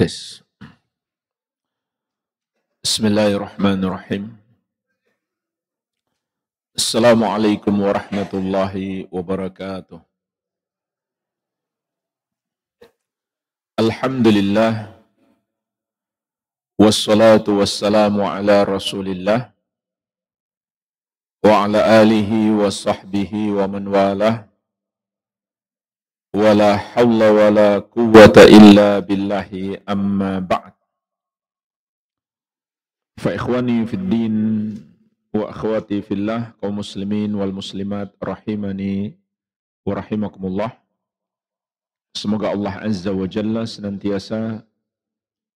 Tes. Bismillahirrahmanirrahim. Assalamualaikum warahmatullahi wabarakatuh. Alhamdulillah. Wassalatu wassalamu ala rasulillah. Wa ala alihi wa sahbihi wa man walah. Wa la hawla wa la quwwata illa billahi amma ba'd. Fa ikhwani fid din wa akhwati fillah, kaum muslimin wal muslimat rahimani wa rahimakumullah. Semoga Allah Azza wa Jalla senantiasa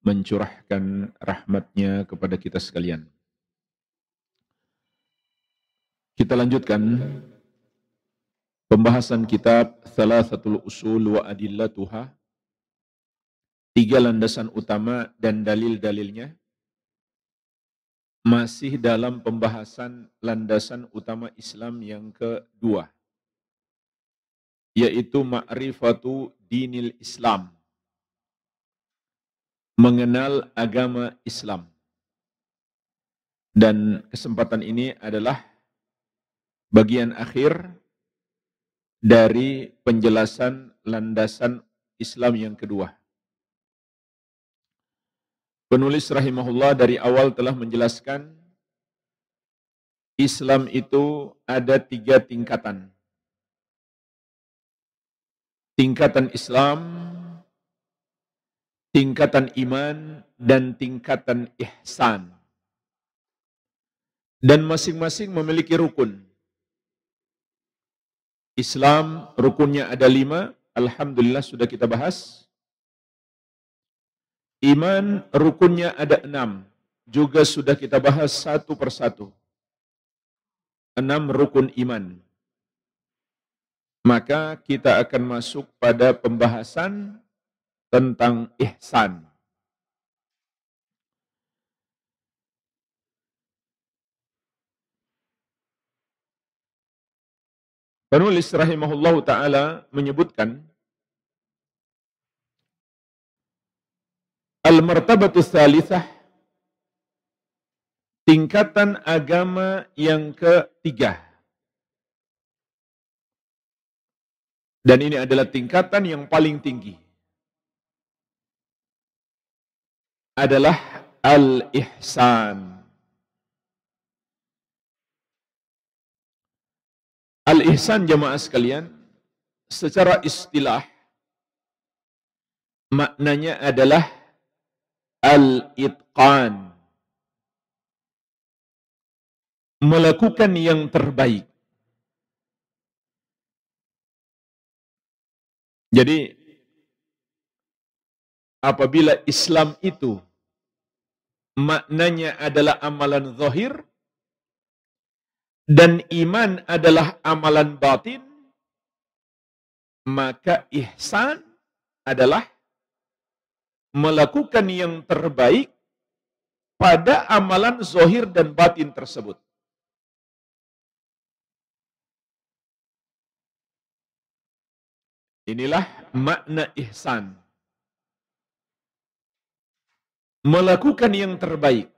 mencurahkan rahmatnya kepada kita sekalian. Kita lanjutkan pembahasan kitab Thalathatul Usul wa Adillatuha, 3 landasan utama dan dalil-dalilnya. Masih dalam pembahasan landasan utama Islam yang kedua, yaitu ma'rifatu dinil Islam, mengenal agama Islam. Dan kesempatan ini adalah bagian akhir dari penjelasan landasan Islam yang kedua. Penulis rahimahullah dari awal telah menjelaskan Islam itu ada 3 tingkatan. Tingkatan Islam, tingkatan iman, dan tingkatan ihsan. Dan masing-masing memiliki rukun. Islam rukunnya ada 5, alhamdulillah sudah kita bahas. Iman rukunnya ada 6, juga sudah kita bahas satu persatu. 6 rukun iman. Maka kita akan masuk pada pembahasan tentang ihsan. Penulis rahimahullahu ta'ala menyebutkan al-martabatu tsalitsah, tingkatan agama yang ketiga. Dan ini adalah tingkatan yang paling tinggi. Adalah al-ihsan. Al-ihsan jamaah sekalian, secara istilah maknanya adalah al-itqan, melakukan yang terbaik. Jadi apabila Islam itu maknanya adalah amalan zahir dan iman adalah amalan batin, maka ihsan adalah melakukan yang terbaik pada amalan zahir dan batin tersebut. Inilah makna ihsan. Melakukan yang terbaik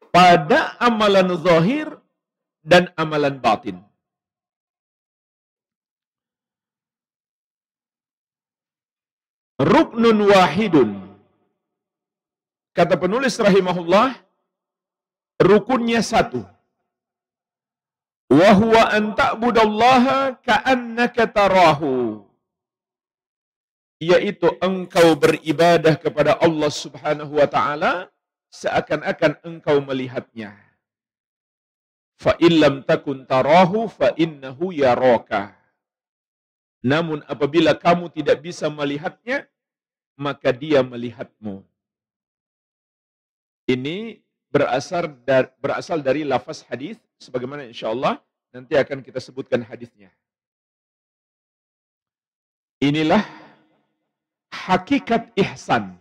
pada amalan zahir dan amalan batin. Ruknun wahidun. Kata penulis rahimahullah, rukunnya 1. Wa huwa an ta'budallaha ka'annaka tarahu. Yaitu engkau beribadah kepada Allah Subhanahu wa taala seakan-akan engkau melihatnya. Fa illam takun tarahu fa innahu yaraka. Namun apabila kamu tidak bisa melihatnya, maka dia melihatmu. Ini berasal dari lafaz hadis, sebagaimana insyaallah nanti akan kita sebutkan hadisnya. Inilah hakikat ihsan.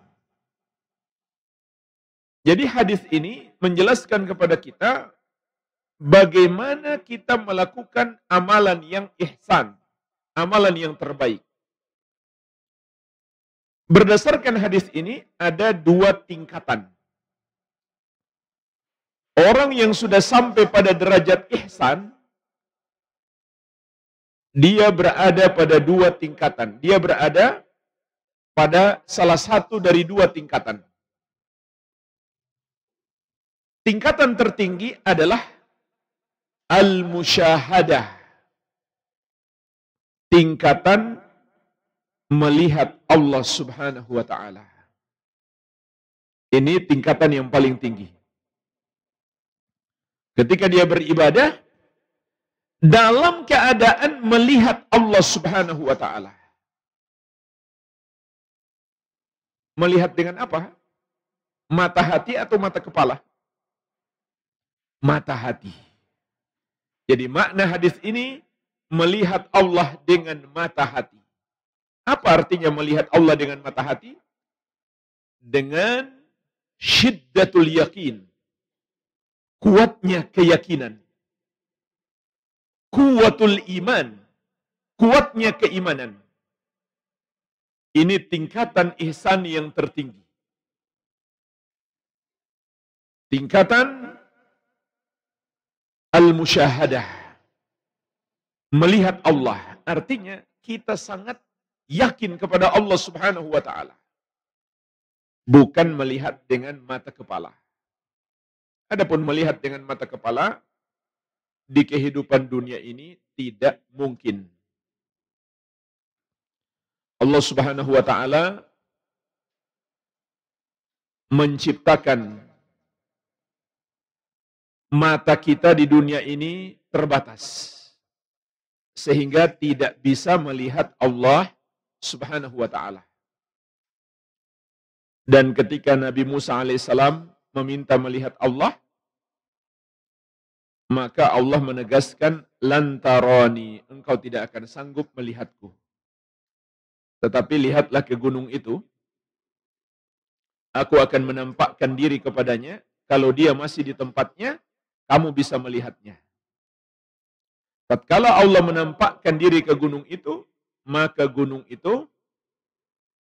Jadi hadis ini menjelaskan kepada kita bagaimana kita melakukan amalan yang ihsan, amalan yang terbaik. Berdasarkan hadis ini ada dua tingkatan. Orang yang sudah sampai pada derajat ihsan, dia berada pada dua tingkatan. Dia berada pada salah satu dari dua tingkatan. Tingkatan tertinggi adalah al-musyahadah. Tingkatan melihat Allah Subhanahu wa ta'ala. Ini tingkatan yang paling tinggi. Ketika dia beribadah dalam keadaan melihat Allah Subhanahu wa ta'ala. Melihat dengan apa? Mata hati atau mata kepala? Mata hati. Jadi makna hadis ini melihat Allah dengan mata hati. Apa artinya melihat Allah dengan mata hati? Dengan syiddatul yakin. Kuatnya keyakinan. Kuatul iman. Kuatnya keimanan. Ini tingkatan ihsan yang tertinggi. Tingkatan al-musyahadah. Melihat Allah. Artinya kita sangat yakin kepada Allah Subhanahu wa ta'ala. Bukan melihat dengan mata kepala. Adapun melihat dengan mata kepala, di kehidupan dunia ini tidak mungkin. Allah Subhanahu wa ta'ala menciptakan mata kita di dunia ini terbatas. Sehingga tidak bisa melihat Allah Subhanahu wa ta'ala. Dan ketika Nabi Musa alaihissalam meminta melihat Allah, maka Allah menegaskan, lantaroni, engkau tidak akan sanggup melihatku. Tetapi lihatlah ke gunung itu, aku akan menampakkan diri kepadanya, kalau dia masih di tempatnya, kamu bisa melihatnya. Tatkala Allah menampakkan diri ke gunung itu, maka gunung itu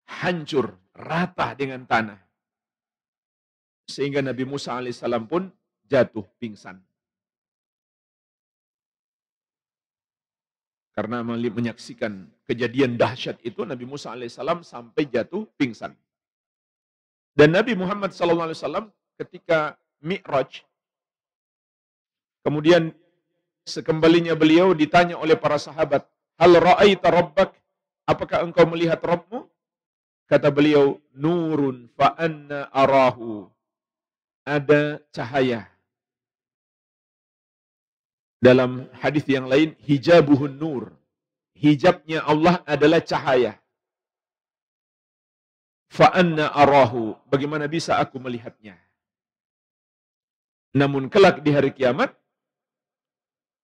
hancur, rata dengan tanah. Sehingga Nabi Musa alaihissalam pun jatuh pingsan. Karena menyaksikan kejadian dahsyat itu, Nabi Musa alaihissalam sampai jatuh pingsan. Dan Nabi Muhammad SAW ketika Mi'raj, kemudian sekembalinya beliau ditanya oleh para sahabat, hal ra'aita rabbak, apakah engkau melihat Rabbmu? Kata beliau, nurun fa'anna arahu, ada cahaya. Dalam hadis yang lain, hijabuhun nur. Hijabnya Allah adalah cahaya. Fa'anna arahu. Bagaimana bisa aku melihatnya? Namun kelak di hari kiamat,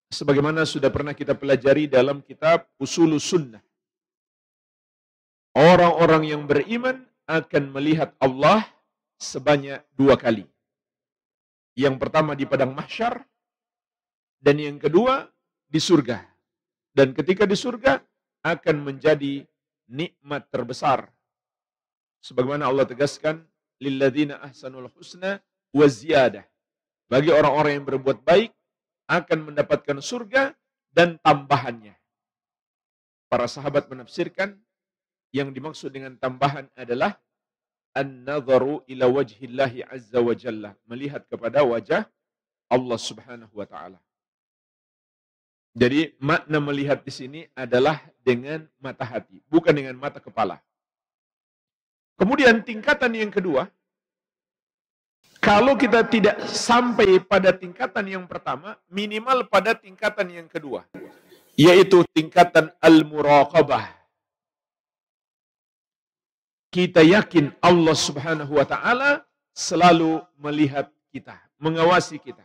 sebagaimana sudah pernah kita pelajari dalam kitab Usulus Sunnah, orang-orang yang beriman akan melihat Allah sebanyak 2 kali. Yang pertama di padang mahsyar, dan yang kedua di surga. Dan ketika di surga akan menjadi nikmat terbesar. Sebagaimana Allah tegaskan, lilladzina ahsanul husna wa ziyadah. Bagi orang-orang yang berbuat baik akan mendapatkan surga dan tambahannya. Para sahabat menafsirkan yang dimaksud dengan tambahan adalah an-nadharu ila wajhillahi azza wa jalla, melihat kepada wajah Allah Subhanahu wa taala. Jadi makna melihat di sini adalah dengan mata hati, bukan dengan mata kepala. Kemudian tingkatan yang kedua, kalau kita tidak sampai pada tingkatan yang pertama, minimal pada tingkatan yang kedua, yaitu tingkatan al-muraqabah. Kita yakin Allah Subhanahu wa ta'ala selalu melihat kita, mengawasi kita.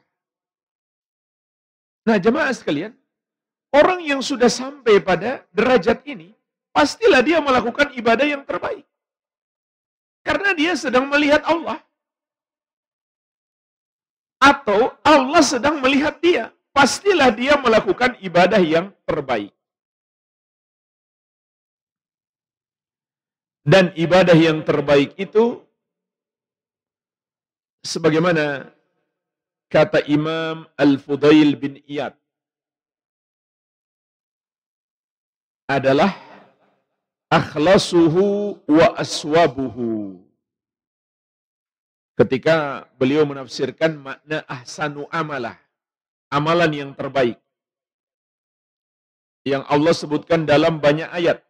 Nah, jemaah sekalian, orang yang sudah sampai pada derajat ini, pastilah dia melakukan ibadah yang terbaik. Karena dia sedang melihat Allah. Atau Allah sedang melihat dia. Pastilah dia melakukan ibadah yang terbaik. Dan ibadah yang terbaik itu sebagaimana kata Imam Al-Fudail bin Iyad adalah akhlasuhu wa aswabuhu. Ketika beliau menafsirkan makna ahsanu amalah, amalan yang terbaik, yang Allah sebutkan dalam banyak ayat.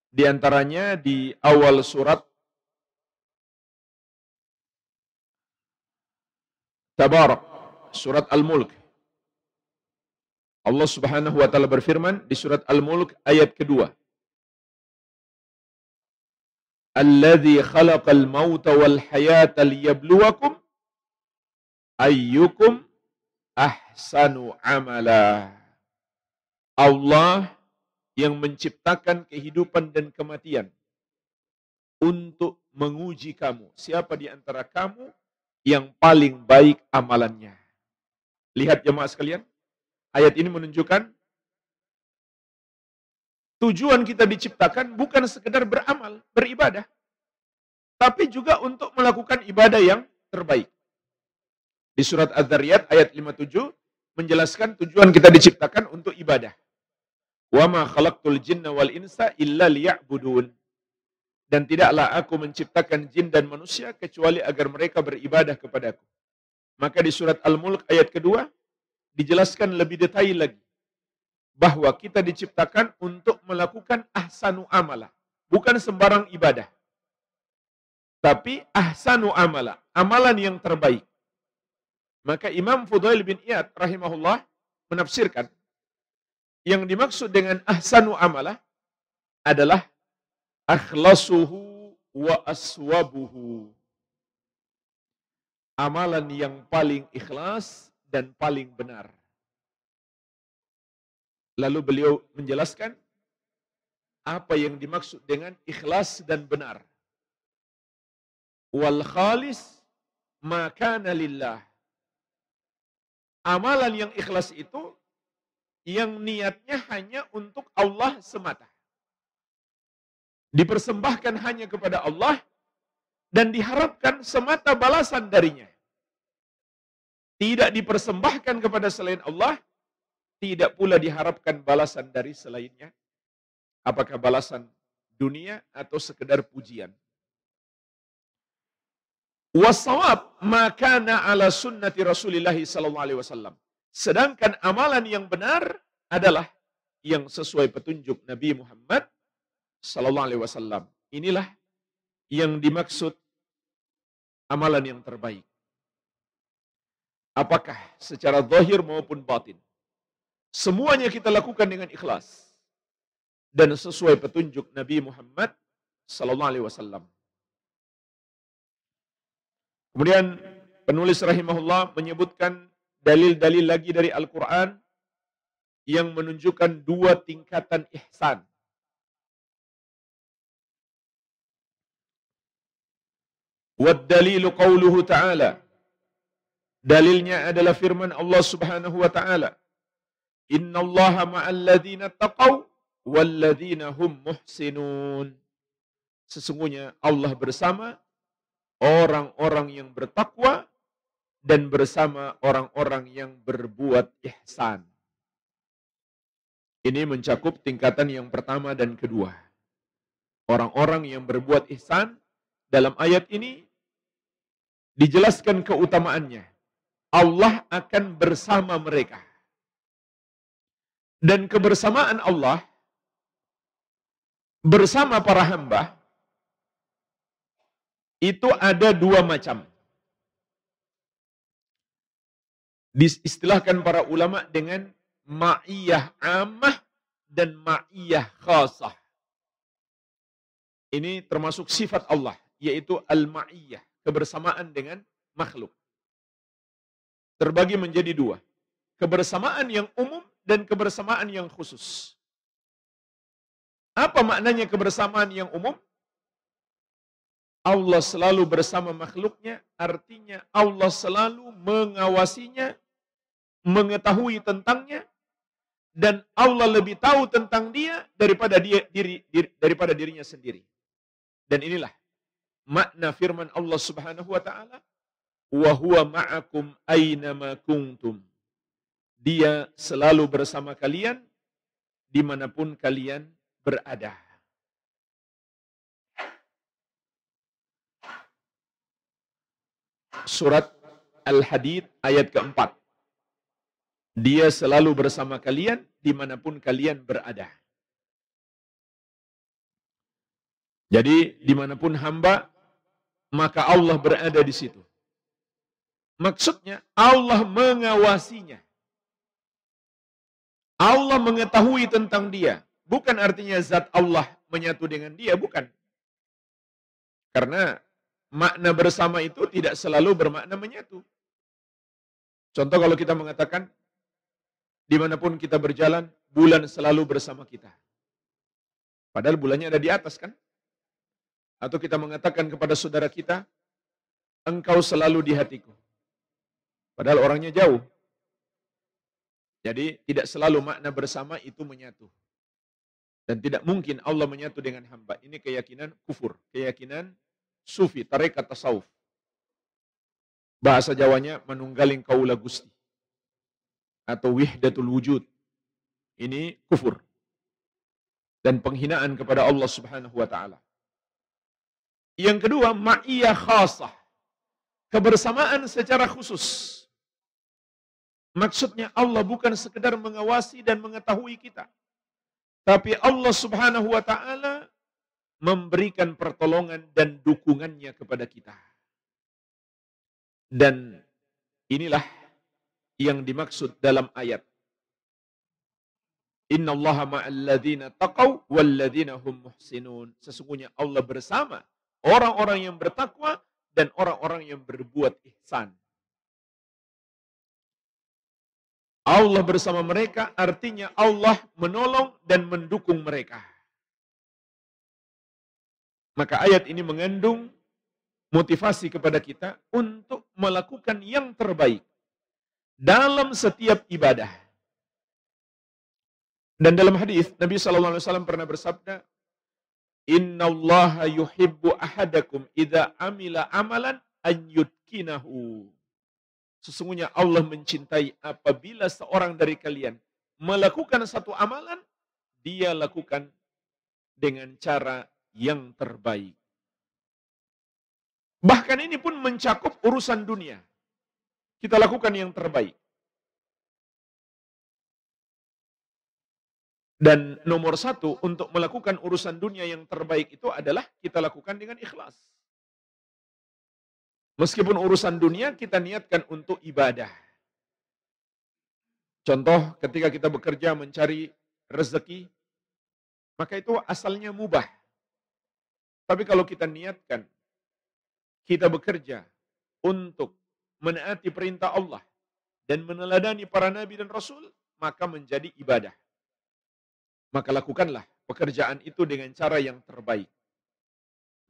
Di antaranya di awal surat Tabarak, surat Al-Mulk. Allah Subhanahu wa taala berfirman di surat Al-Mulk ayat kedua. Alladzi khalaqal mauta wal hayata liyabluwakum ayyukum ahsanu amala. Allah yang menciptakan kehidupan dan kematian untuk menguji kamu. Siapa di antara kamu yang paling baik amalannya? Lihat jemaah sekalian, ayat ini menunjukkan tujuan kita diciptakan bukan sekedar beramal, beribadah, tapi juga untuk melakukan ibadah yang terbaik. Di surat Az-Zariyat ayat 57 menjelaskan tujuan kita diciptakan untuk ibadah. Wa ma khalaqtul jinna wal insa illa liya'budun. Dan tidaklah aku menciptakan jin dan manusia kecuali agar mereka beribadah kepadaku. Maka di surat Al-Mulk ayat kedua dijelaskan lebih detail lagi bahwa kita diciptakan untuk melakukan ahsanu amala, bukan sembarang ibadah. Tapi ahsanu amala, amalan yang terbaik. Maka Imam Fudail bin Iyad rahimahullah menafsirkan yang dimaksud dengan ahsanu amalah adalah akhlasuhu wa aswabuhu. Amalan yang paling ikhlas dan paling benar. Lalu beliau menjelaskan apa yang dimaksud dengan ikhlas dan benar. Wal khalis ma kana lillah. Amalan yang ikhlas itu yang niatnya hanya untuk Allah semata. Dipersembahkan hanya kepada Allah dan diharapkan semata balasan darinya. Tidak dipersembahkan kepada selain Allah, tidak pula diharapkan balasan dari selainnya. Apakah balasan dunia atau sekedar pujian. Wasawab makana ala sunnati Rasulillah sallallahu alaihi wasallam. Sedangkan amalan yang benar adalah yang sesuai petunjuk Nabi Muhammad sallallahu alaihi wasallam. Inilah yang dimaksud amalan yang terbaik. Apakah secara zahir maupun batin. Semuanya kita lakukan dengan ikhlas dan sesuai petunjuk Nabi Muhammad sallallahu alaihi wasallam. Kemudian penulis rahimahullah menyebutkan dalil-dalil lagi dari Al-Quran yang menunjukkan dua tingkatan ihsan. Wad-dalilu qawluhu ta'ala. Dalilnya adalah firman Allah Subhanahu wa ta'ala. Innallaha ma'al ladzina taqaw wal ladzina hum muhsinun. Sesungguhnya Allah bersama orang-orang yang bertakwa dan bersama orang-orang yang berbuat ihsan. Ini mencakup tingkatan yang pertama dan kedua. Orang-orang yang berbuat ihsan dalam ayat ini dijelaskan keutamaannya. Allah akan bersama mereka. Dan kebersamaan Allah bersama para hamba itu ada dua macam. Diistilahkan para ulama dengan ma'iyah ammah dan ma'iyah khasah. Ini termasuk sifat Allah, yaitu al-ma'iyah, kebersamaan dengan makhluk. Terbagi menjadi dua. Kebersamaan yang umum dan kebersamaan yang khusus. Apa maknanya kebersamaan yang umum? Allah selalu bersama makhluknya, artinya Allah selalu mengawasinya, mengetahui tentangnya, dan Allah lebih tahu tentang dia daripada dirinya sendiri. Dan inilah makna firman Allah Subhanahu wa taala, "Wa huwa ma'akum aynama kuntum." Dia selalu bersama kalian dimanapun kalian berada. Surat Al-Hadid ayat keempat. Dia selalu bersama kalian dimanapun kalian berada. Jadi dimanapun hamba, maka Allah berada di situ. Maksudnya Allah mengawasinya. Allah mengetahui tentang dia. Bukan artinya zat Allah menyatu dengan dia, bukan. Karena makna bersama itu tidak selalu bermakna menyatu. Contoh kalau kita mengatakan, dimanapun kita berjalan, bulan selalu bersama kita. Padahal bulannya ada di atas kan? Atau kita mengatakan kepada saudara kita, engkau selalu di hatiku. Padahal orangnya jauh. Jadi tidak selalu makna bersama itu menyatu. Dan tidak mungkin Allah menyatu dengan hamba. Ini keyakinan kufur. Keyakinan sufi, tarekat tasawuf. Bahasa Jawanya manunggaling kaula gusti. Atau wihdatul wujud. Ini kufur. Dan penghinaan kepada Allah Subhanahu wa ta'ala. Yang kedua, ma'iyah khasah. Kebersamaan secara khusus. Maksudnya Allah bukan sekedar mengawasi dan mengetahui kita. Tapi Allah Subhanahu wa ta'ala memberikan pertolongan dan dukungannya kepada kita. Dan inilah yang dimaksud dalam ayat. Innallaha ma'al ladzina taqaw wal ladzina hum muhsinun. Sesungguhnya Allah bersama orang-orang yang bertakwa dan orang-orang yang berbuat ihsan. Allah bersama mereka artinya Allah menolong dan mendukung mereka. Maka ayat ini mengandung motivasi kepada kita untuk melakukan yang terbaik dalam setiap ibadah. Dan dalam hadis Nabi SAW pernah bersabda, Innallaha yuhibbu ahadakum idza amila amalan an yutkinahu. Sesungguhnya Allah mencintai apabila seorang dari kalian melakukan satu amalan, dia lakukan dengan cara yang terbaik. Bahkan ini pun mencakup urusan dunia. Kita lakukan yang terbaik. Dan nomor satu untuk melakukan urusan dunia yang terbaik itu adalah kita lakukan dengan ikhlas. Meskipun urusan dunia kita niatkan untuk ibadah. Contoh ketika kita bekerja mencari rezeki, maka itu asalnya mubah. Tapi kalau kita niatkan, kita bekerja untuk menaati perintah Allah dan meneladani para nabi dan rasul, maka menjadi ibadah. Maka lakukanlah pekerjaan itu dengan cara yang terbaik.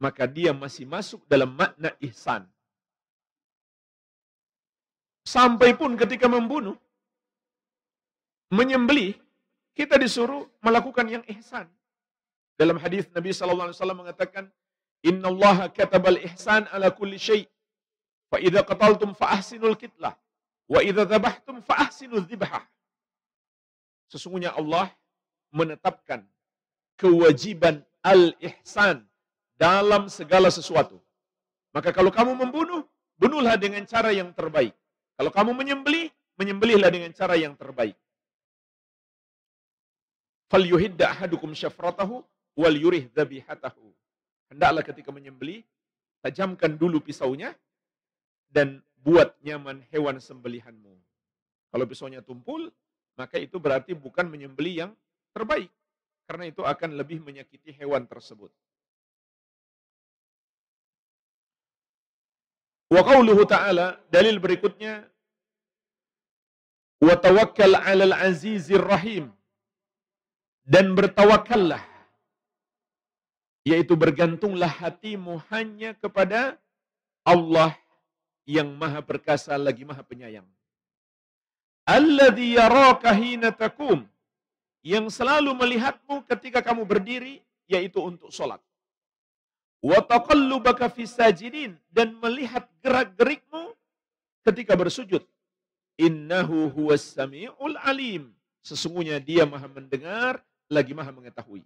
Maka dia masih masuk dalam makna ihsan. Sampai pun ketika membunuh, menyembelih, kita disuruh melakukan yang ihsan. Dalam hadis Nabi SAW mengatakan, Innallaha katabal ihsan ala kulli syai'. Fa idza qataltum fa ahsinul qitlah, wa idza dzabhtum fa ahsinul dzibhah. Sesungguhnya Allah menetapkan kewajiban al-ihsan dalam segala sesuatu. Maka kalau kamu membunuh, bunuhlah dengan cara yang terbaik. Kalau kamu menyembelih, menyembelihlah dengan cara yang terbaik. Falyuhidda ahadukum syafratahu wal yurih dzabihatahu. Hendaklah ketika menyembelih, tajamkan dulu pisaunya dan buat nyaman hewan sembelihanmu. Kalau pisaunya tumpul, maka itu berarti bukan menyembelih yang terbaik. Karena itu akan lebih menyakiti hewan tersebut. Wa qauluhu ta'ala, dalil berikutnya, wa tawakkal 'alal 'azizir rahim. Dan bertawakallah, yaitu bergantunglah hatimu hanya kepada Allah yang Maha Perkasa lagi Maha Penyayang. Alladzi yaraka hina taqum, yang selalu melihatmu ketika kamu berdiri, yaitu untuk sholat. Wa taqallubaka fis sajidin, dan melihat gerak-gerikmu ketika bersujud. Innahu huwas samiul alim. Sesungguhnya dia Maha mendengar lagi Maha mengetahui.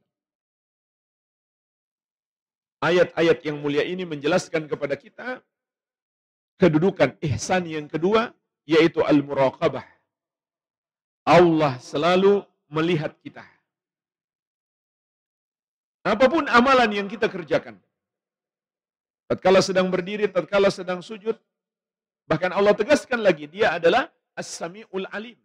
Ayat-ayat yang mulia ini menjelaskan kepada kita kedudukan ihsan yang kedua, yaitu al-muraqabah. Allah selalu melihat kita. Apapun amalan yang kita kerjakan, tatkala sedang berdiri, tatkala sedang sujud, bahkan Allah tegaskan lagi, dia adalah as-sami'ul alim.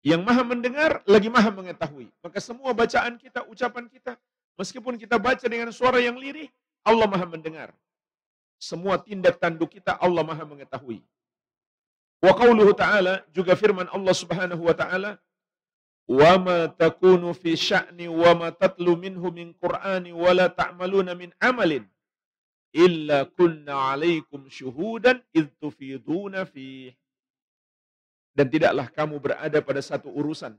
Yang Maha mendengar lagi Maha mengetahui. Maka semua bacaan kita, ucapan kita, meskipun kita baca dengan suara yang lirih, Allah Maha mendengar. Semua tindak tanduk kita Allah Maha mengetahui. Wa qauluhu ta'ala, juga firman Allah Subhanahu wa ta'ala, wa ma takunu fi sya'ni wa ma tatlu minhu min qur'ani wa la ta'maluna min amalin illa kunna 'alaikum syuhudan id tufiduna fi. Dan tidaklah kamu berada pada satu urusan,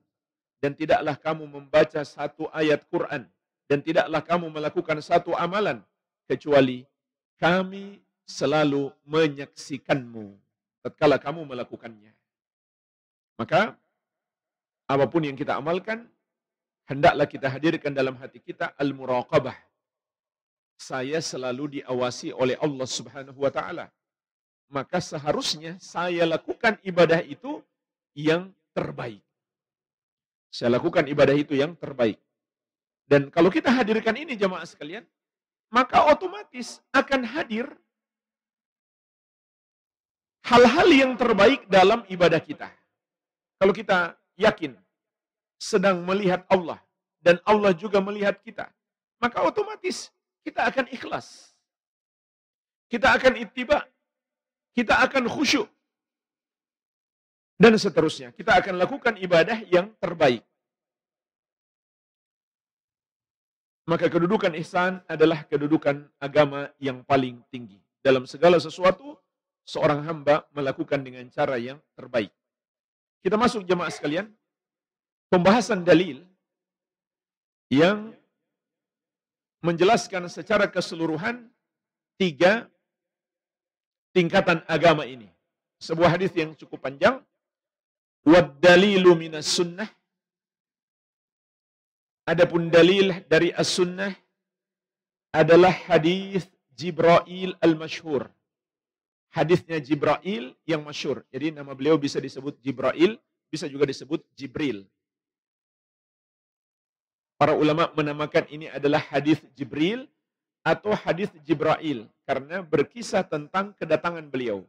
dan tidaklah kamu membaca satu ayat Quran, dan tidaklah kamu melakukan satu amalan kecuali kami selalu menyaksikanmu tatkala kamu melakukannya. Maka apapun yang kita amalkan, hendaklah kita hadirkan dalam hati kita al-muraqabah. Saya selalu diawasi oleh Allah Subhanahu wa ta'ala. Maka seharusnya saya lakukan ibadah itu yang terbaik. Saya lakukan ibadah itu yang terbaik. Dan kalau kita hadirkan ini jamaah sekalian, maka otomatis akan hadir hal-hal yang terbaik dalam ibadah kita. Kalau kita yakin sedang melihat Allah dan Allah juga melihat kita, maka otomatis kita akan ikhlas. Kita akan ittiba, kita akan khusyuk, dan seterusnya. Kita akan lakukan ibadah yang terbaik. Maka kedudukan ihsan adalah kedudukan agama yang paling tinggi. Dalam segala sesuatu, seorang hamba melakukan dengan cara yang terbaik. Kita masuk jemaah sekalian, pembahasan dalil yang menjelaskan secara keseluruhan 3 tingkatan agama ini. Sebuah hadis yang cukup panjang. Wad dalilu minas sunnah. Adapun dalil dari as-sunnah adalah hadis Jibril al-masyhur. Hadisnya Jibril yang masyhur. Jadi nama beliau bisa disebut Jibril, bisa juga disebut Jibril. Para ulama menamakan ini adalah hadis Jibril atau hadis Jibril karena berkisah tentang kedatangan beliau.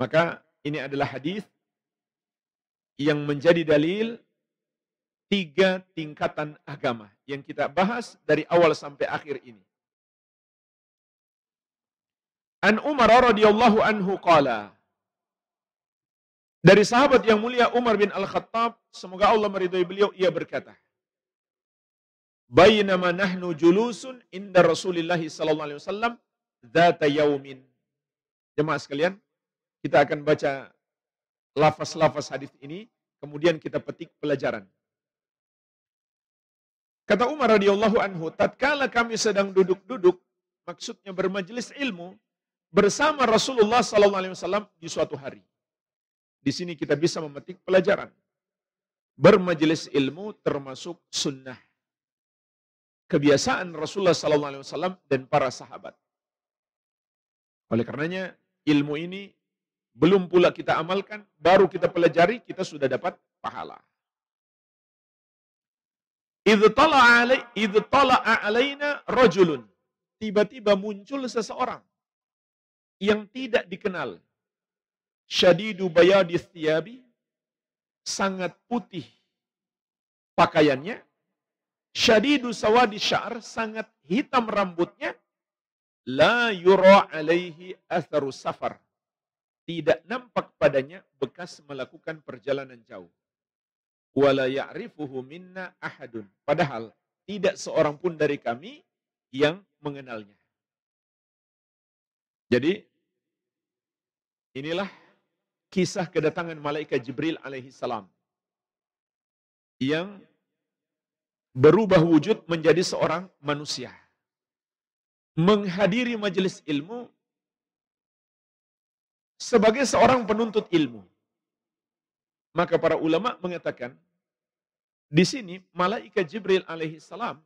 Maka ini adalah hadis yang menjadi dalil 3 tingkatan agama yang kita bahas dari awal sampai akhir ini. An Umar radhiyallahu anhu qala, dari sahabat yang mulia Umar bin Al-Khattab, semoga Allah meridhai beliau, ia berkata, bainama nahnu julusun inda Rasulillah sallallahu alaihi wasallam dzata yaumin. Jemaah sekalian, kita akan baca lafaz-lafaz hadis ini, kemudian kita petik pelajaran. Kata Umar radhiyallahu anhu, tatkala kami sedang duduk-duduk, maksudnya bermajelis ilmu bersama Rasulullah sallallahu alaihi wasallam di suatu hari. Di sini kita bisa memetik pelajaran. Bermajelis ilmu termasuk sunnah, kebiasaan Rasulullah sallallahu alaihi wasallam dan para sahabat. Oleh karenanya, ilmu ini belum pula kita amalkan, baru kita pelajari, kita sudah dapat pahala. Idh tala'a alaina rajulun. Tiba-tiba muncul seseorang yang tidak dikenal. Syadidu bayadis thiyabi, sangat putih pakaiannya. Syadidu sawadi sya'r, sangat hitam rambutnya. La yura alaihi atharu safar. Tidak nampak padanya bekas melakukan perjalanan jauh. Wala ya'rifuhu minna ahadun. Padahal tidak seorang pun dari kami yang mengenalnya. Jadi inilah kisah kedatangan malaikat Jibril alaihi salam yang berubah wujud menjadi seorang manusia. menghadiri majelis ilmu sebagai seorang penuntut ilmu. Maka para ulama mengatakan, di sini malaikat Jibril alaihi salam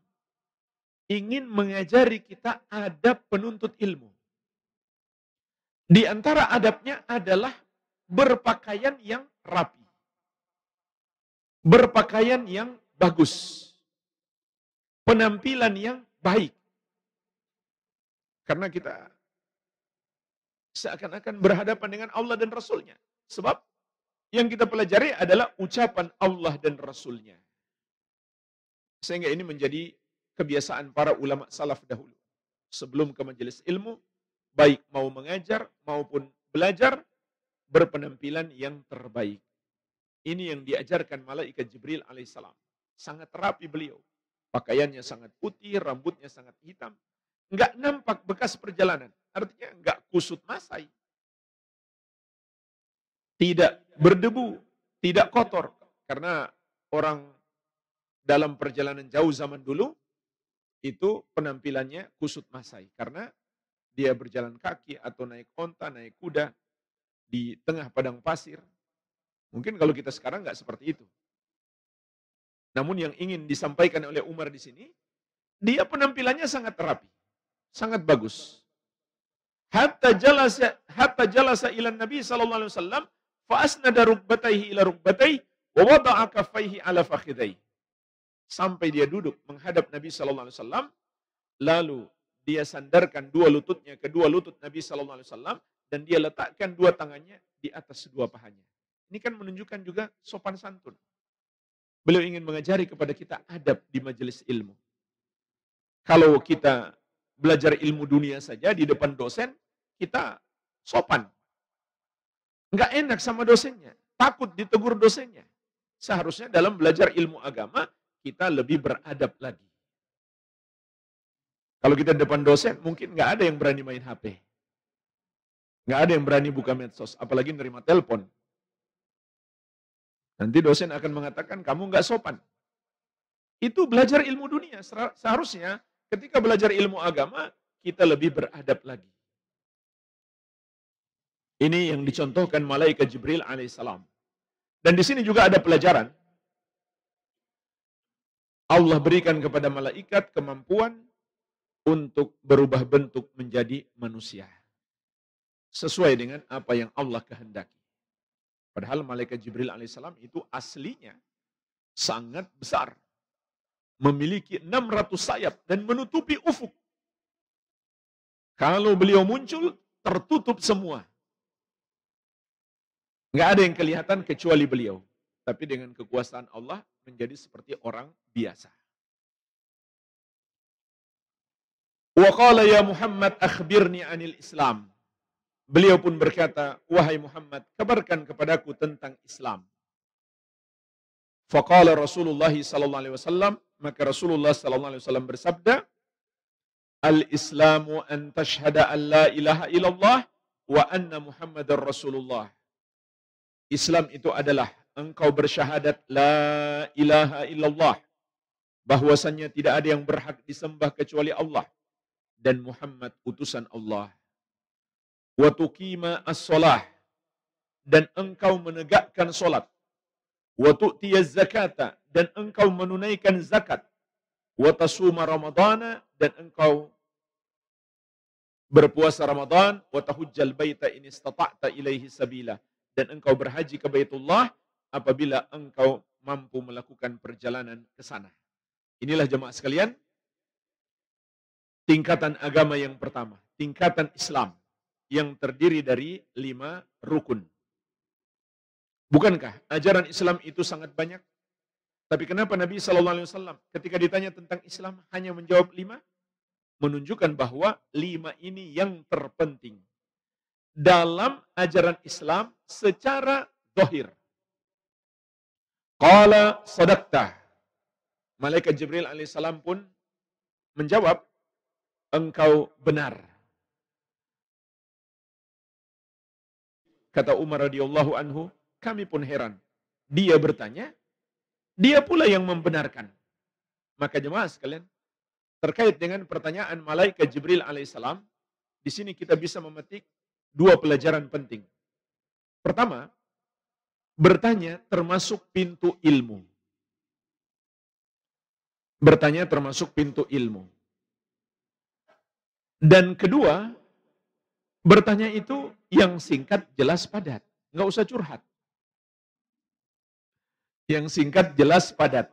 ingin mengajari kita adab penuntut ilmu. Di antara adabnya adalah berpakaian yang rapi. Berpakaian yang bagus. Penampilan yang baik. Karena kita seakan-akan berhadapan dengan Allah dan Rasul-Nya. Sebab yang kita pelajari adalah ucapan Allah dan Rasul-Nya. Sehingga ini menjadi kebiasaan para ulama salaf dahulu. Sebelum ke majelis ilmu, baik mau mengajar maupun belajar, berpenampilan yang terbaik. Ini yang diajarkan malaikat Jibril alaihissalam. Sangat rapi beliau. Pakaiannya sangat putih, rambutnya sangat hitam. Enggak nampak bekas perjalanan. Artinya enggak kusut masai. Tidak berdebu, tidak kotor. Karena orang dalam perjalanan jauh zaman dulu, itu penampilannya kusut masai. Karena dia berjalan kaki atau naik onta, naik kuda di tengah padang pasir. Mungkin kalau kita sekarang nggak seperti itu. Namun yang ingin disampaikan oleh Umar di sini, dia penampilannya sangat rapi, sangat bagus. Hatta jalasa ila Nabi sallallahu alaihi wasallam fa asnada rukbatayhi ila rukbatayhi wa wada'a kaffayhi ala fakhidayhi. Sampai dia duduk menghadap Nabi sallallahu alaihi wasallam, lalu dia sandarkan dua lututnya ke dua lutut Nabi sallallahu alaihi wasallam dan dia letakkan dua tangannya di atas dua pahanya. Ini kan menunjukkan juga sopan santun. Beliau ingin mengajari kepada kita adab di majelis ilmu. Kalau kita belajar ilmu dunia saja di depan dosen, kita sopan. Enggak enak sama dosennya, takut ditegur dosennya. Seharusnya dalam belajar ilmu agama, kita lebih beradab lagi. Kalau kita di depan dosen, mungkin enggak ada yang berani main HP. Enggak ada yang berani buka medsos, apalagi nerima telepon. Nanti dosen akan mengatakan, kamu nggak sopan. Itu belajar ilmu dunia. Seharusnya ketika belajar ilmu agama, kita lebih beradab lagi. Ini yang dicontohkan malaikat Jibril alaihissalam. Dan di sini juga ada pelajaran. Allah berikan kepada malaikat kemampuan untuk berubah bentuk menjadi manusia. Sesuai dengan apa yang Allah kehendaki. Padahal malaikat Jibril alaihissalam itu aslinya sangat besar. Memiliki 600 sayap dan menutupi ufuk. Kalau beliau muncul, tertutup semua. Nggak ada yang kelihatan kecuali beliau. Tapi dengan kekuasaan Allah menjadi seperti orang biasa. Wa qala ya Muhammad akhbirni anil Islam. Beliau pun berkata, wahai Muhammad, kabarkan kepadaku tentang Islam. Faqala Rasulullah sallallahu alaihi wasallam, maka Rasulullah sallallahu alaihi wasallam bersabda, al-Islamu an tashhada an la ilaha illallah wa anna Muhammadar Rasulullah. Islam itu adalah engkau bersyahadat la ilaha illallah, bahwasannya tidak ada yang berhak disembah kecuali Allah dan Muhammad utusan Allah. Wa tuqima as-shalah, dan engkau menegakkan salat. Wa tu'tiyaz zakata, dan engkau menunaikan zakat. Wa tasuma ramadhana, dan engkau berpuasa Ramadan. Wa tahujjal baita in istata'ta ilaihi sabila, dan engkau berhaji ke Baitullah apabila engkau mampu melakukan perjalanan ke sana. Inilah jemaah sekalian, tingkatan agama yang pertama, tingkatan Islam yang terdiri dari 5 rukun. Bukankah ajaran Islam itu sangat banyak? Tapi kenapa Nabi SAW ketika ditanya tentang Islam hanya menjawab 5? Menunjukkan bahwa 5 ini yang terpenting dalam ajaran Islam secara zahir. Qala sadaqta. Malaikat Jibril alaihissalam pun menjawab, engkau benar. Kata Umar radhiyallahu anhu, kami pun heran. Dia bertanya, dia pula yang membenarkan. Maka jemaah sekalian, terkait dengan pertanyaan malaikat Jibril alaihissalam, di sini kita bisa memetik dua pelajaran penting. Pertama, bertanya termasuk pintu ilmu. Bertanya termasuk pintu ilmu. Dan kedua, bertanya itu yang singkat, jelas, padat. Nggak usah curhat. Yang singkat, jelas, padat.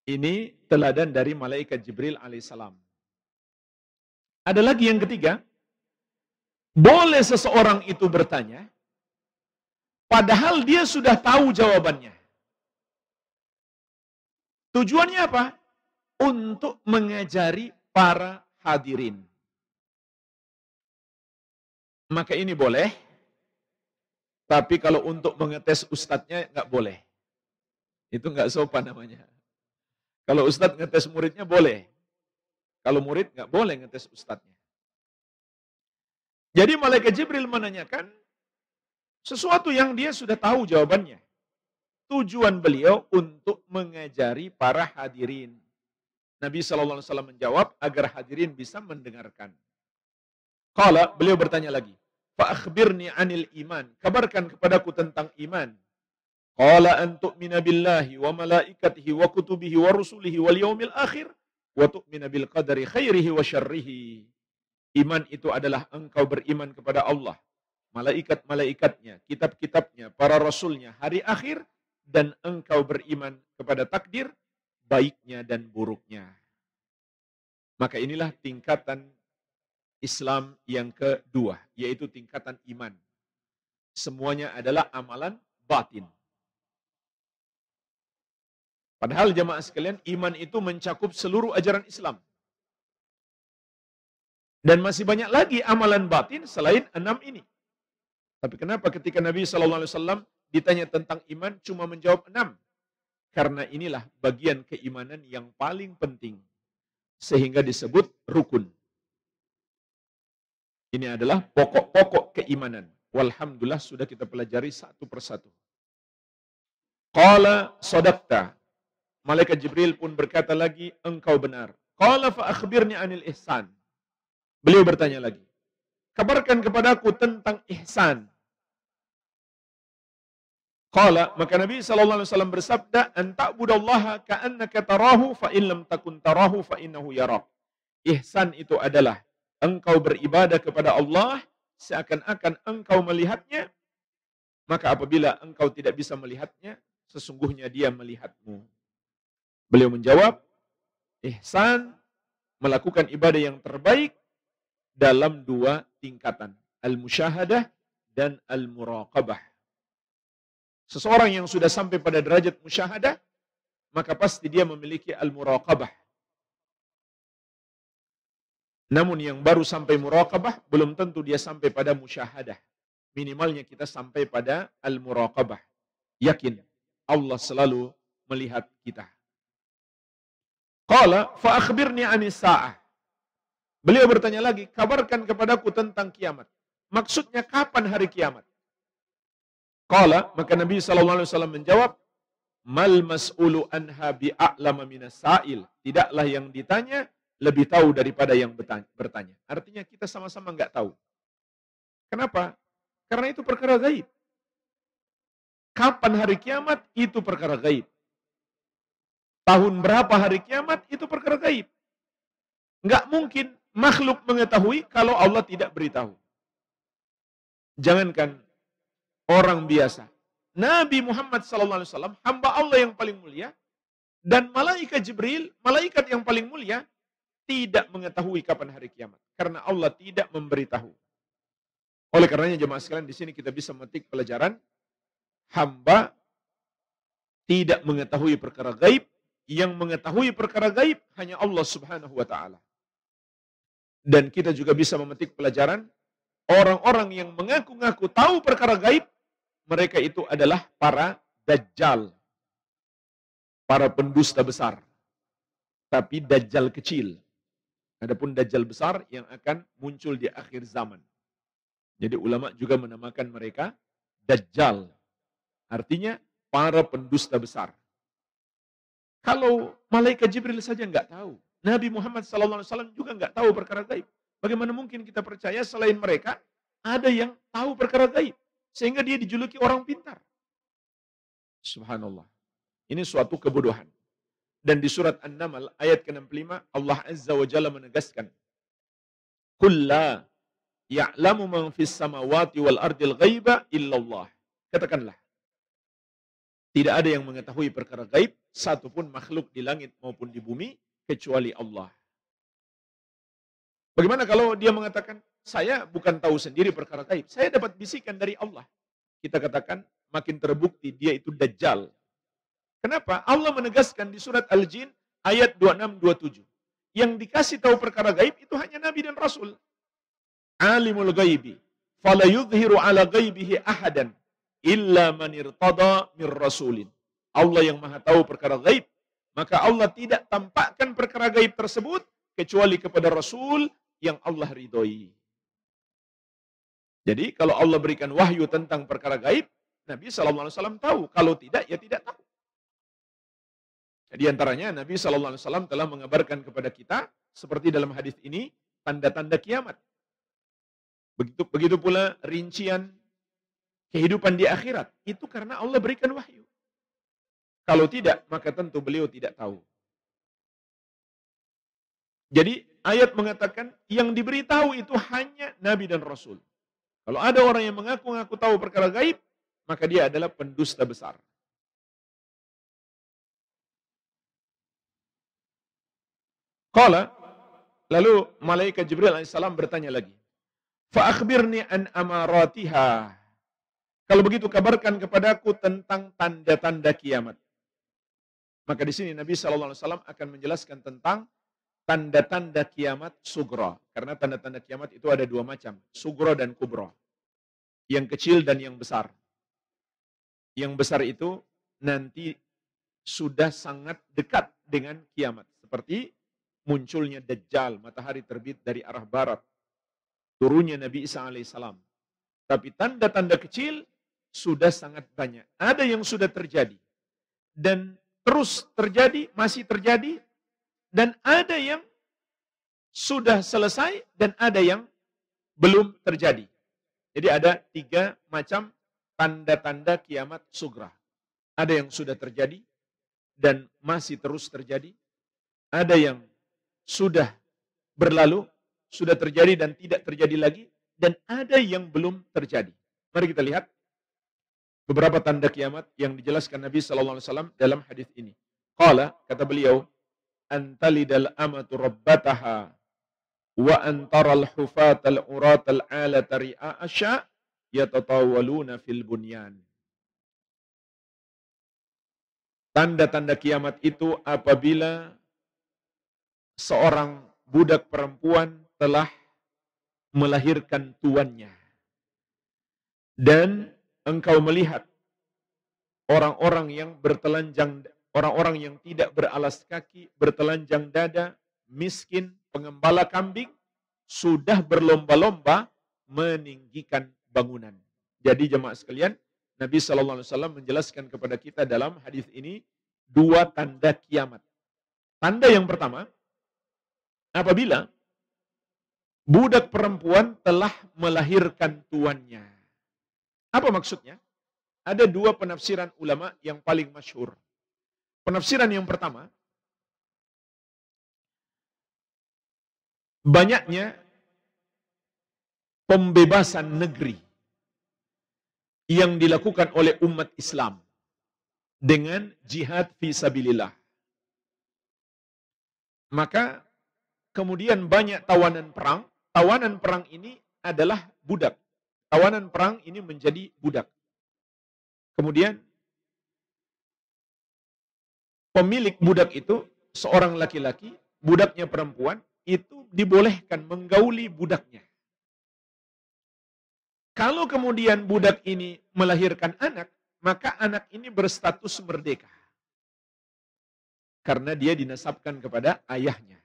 Ini teladan dari malaikat Jibril alaihissalam. Ada lagi yang ketiga, boleh seseorang itu bertanya, padahal dia sudah tahu jawabannya. Tujuannya apa? Untuk mengajari para hadirin. Maka ini boleh, tapi kalau untuk mengetes ustadznya nggak boleh. Itu nggak sopan namanya. Kalau ustadz ngetes muridnya boleh. Kalau murid nggak boleh ngetes ustadznya. Jadi malaikat Jibril menanyakan sesuatu yang dia sudah tahu jawabannya. Tujuan beliau untuk mengajari para hadirin. Nabi SAW menjawab agar hadirin bisa mendengarkan. Qala, beliau bertanya lagi. Fa akhbirni anil iman. Kabarkan kepadaku tentang iman. Qala an tu'mina billahi wa malaikatihi wa kutubihi wa rusulihi wal yaumil akhir wa tu'mina bil qadari khairihi wa syarrihi. Iman itu adalah engkau beriman kepada Allah, malaikat-malaikatnya, kitab-kitabnya, para rasulnya, hari akhir, dan engkau beriman kepada takdir, baiknya dan buruknya. Maka inilah tingkatan Islam yang kedua, yaitu tingkatan iman. Semuanya adalah amalan batin. Padahal jamaah sekalian, iman itu mencakup seluruh ajaran Islam. Dan masih banyak lagi amalan batin selain 6 ini. Tapi kenapa ketika Nabi SAW ditanya tentang iman cuma menjawab 6? Karena inilah bagian keimanan yang paling penting. Sehingga disebut rukun. Ini adalah pokok-pokok keimanan. Walhamdulillah sudah kita pelajari satu persatu. Qala sadaqta. Malaikat Jibril pun berkata lagi, engkau benar. Qala fa akhbirni anil ihsan. Beliau bertanya lagi, kabarkan kepadaku tentang ihsan. Qala, maka Nabi SAW bersabda, an ta'budallaha ka'annaka tarahu fa in lam takun tarahu fa innahu yarak. Ihsan itu adalah engkau beribadah kepada Allah seakan-akan engkau melihatnya, maka apabila engkau tidak bisa melihatnya, sesungguhnya dia melihatmu. Beliau menjawab, ihsan melakukan ibadah yang terbaik dalam dua tingkatan, al-musyahadah dan al-muraqabah. Seseorang yang sudah sampai pada derajat musyahadah, maka pasti dia memiliki al-muraqabah. Namun yang baru sampai muraqabah, belum tentu dia sampai pada musyahadah. Minimalnya kita sampai pada al-muraqabah. Yakin Allah selalu melihat kita. Qala fa akhbirni anis sa'ah. Beliau bertanya lagi, kabarkan kepadaku tentang kiamat. Maksudnya kapan hari kiamat? Qala, maka Nabi SAW menjawab, mal mas'ulu anha bi'a'lama minas sa'il. Tidaklah yang ditanya lebih tahu daripada yang bertanya. Artinya kita sama-sama enggak tahu. Kenapa? Karena itu perkara gaib. Kapan hari kiamat? Itu perkara gaib. Tahun berapa hari kiamat? Itu perkara gaib. Enggak mungkin makhluk mengetahui kalau Allah tidak beritahu. Jangankan orang biasa. Nabi Muhammad SAW, hamba Allah yang paling mulia, dan malaikat Jibril, malaikat yang paling mulia, tidak mengetahui kapan hari kiamat. Karena Allah tidak memberitahu. Oleh karenanya jemaah sekalian, di sini kita bisa memetik pelajaran, hamba tidak mengetahui perkara gaib, yang mengetahui perkara gaib hanya Allah Subhanahu wa taala. Dan kita juga bisa memetik pelajaran, orang-orang yang mengaku-ngaku tahu perkara gaib, mereka itu adalah para dajjal, para pendusta besar. Tapi dajjal kecil. Adapun dajjal besar yang akan muncul di akhir zaman. Jadi ulama juga menamakan mereka dajjal. Artinya para pendusta besar. Kalau malaikat Jibril saja nggak tahu, Nabi Muhammad SAW juga nggak tahu perkara gaib. Bagaimana mungkin kita percaya selain mereka ada yang tahu perkara gaib sehingga dia dijuluki orang pintar? Subhanallah. Ini suatu kebodohan. Dan di surat An-Naml ayat ke-65 Allah Azza wa Jalla menegaskan, "Qul la ya'lamu man fis samawati wal ardil ghaiba illallah." Katakanlah, tidak ada yang mengetahui perkara gaib satupun makhluk di langit maupun di bumi kecuali Allah. Bagaimana kalau dia mengatakan, saya bukan tahu sendiri perkara gaib, saya dapat bisikan dari Allah. Kita katakan makin terbukti dia itu Dajjal. Kenapa? Allah menegaskan di surat Al-Jin ayat 26-27. Yang dikasih tahu perkara gaib itu hanya Nabi dan Rasul. Alimul ghaibi, fala yudhiru ala ghaibihi ahadan, illa man irtada mir rasulin. Allah yang maha tahu perkara gaib, maka Allah tidak tampakkan perkara gaib tersebut kecuali kepada Rasul yang Allah ridhoi. Jadi kalau Allah berikan wahyu tentang perkara gaib, Nabi SAW tahu. Kalau tidak, ya tidak tahu. Di antaranya Nabi SAW telah mengabarkan kepada kita, seperti dalam hadis ini, tanda-tanda kiamat. Begitu pula rincian kehidupan di akhirat. Itu karena Allah berikan wahyu. Kalau tidak, maka tentu beliau tidak tahu. Jadi ayat mengatakan yang diberitahu itu hanya Nabi dan Rasul. Kalau ada orang yang mengaku-ngaku tahu perkara gaib, maka dia adalah pendusta besar. Qala, lalu malaikat Jibril alaihissalam bertanya lagi, fa akhbirni an amaratiha. Kalau begitu kabarkan kepadaku tentang tanda-tanda kiamat. Maka di sini Nabi SAW akan menjelaskan tentang tanda-tanda kiamat sugra. Karena tanda-tanda kiamat itu ada dua macam, sugra dan kubra. Yang kecil dan yang besar. Yang besar itu nanti sudah sangat dekat dengan kiamat. Seperti munculnya Dajjal, matahari terbit dari arah barat. Turunnya Nabi Isa alaihissalam. Tapi tanda-tanda kecil sudah sangat banyak. Ada yang sudah terjadi. Dan terus terjadi, masih terjadi. Dan ada yang sudah selesai dan ada yang belum terjadi. Jadi ada 3 macam tanda-tanda kiamat sugra. Ada yang sudah terjadi dan masih terus terjadi. Ada yang sudah berlalu, sudah terjadi dan tidak terjadi lagi, dan ada yang belum terjadi. Mari kita lihat beberapa tanda kiamat yang dijelaskan Nabi SAW dalam hadis ini. Qala, kata beliau, antalidal amatu rabbataha wa antaral hufatal uratal alata ri'a'asya yatatawaluna fil bunyan. Tanda-tanda kiamat itu apabila seorang budak perempuan telah melahirkan tuannya. Dan engkau melihat orang-orang yang bertelanjang, orang-orang yang tidak beralas kaki, bertelanjang dada, miskin, pengembala kambing, sudah berlomba-lomba meninggikan bangunan. Jadi jemaah sekalian, Nabi SAW menjelaskan kepada kita dalam hadis ini 2 tanda kiamat. Tanda yang pertama, apabila budak perempuan telah melahirkan tuannya. Apa maksudnya? Ada 2 penafsiran ulama yang paling masyhur. Penafsiran yang pertama, banyaknya pembebasan negeri yang dilakukan oleh umat Islam dengan jihad fisabilillah. Maka kemudian banyak tawanan perang. Tawanan perang ini adalah budak. Tawanan perang ini menjadi budak. Kemudian pemilik budak itu seorang laki-laki, budaknya perempuan, itu dibolehkan menggauli budaknya. Kalau kemudian budak ini melahirkan anak, maka anak ini berstatus merdeka. Karena dia dinasabkan kepada ayahnya.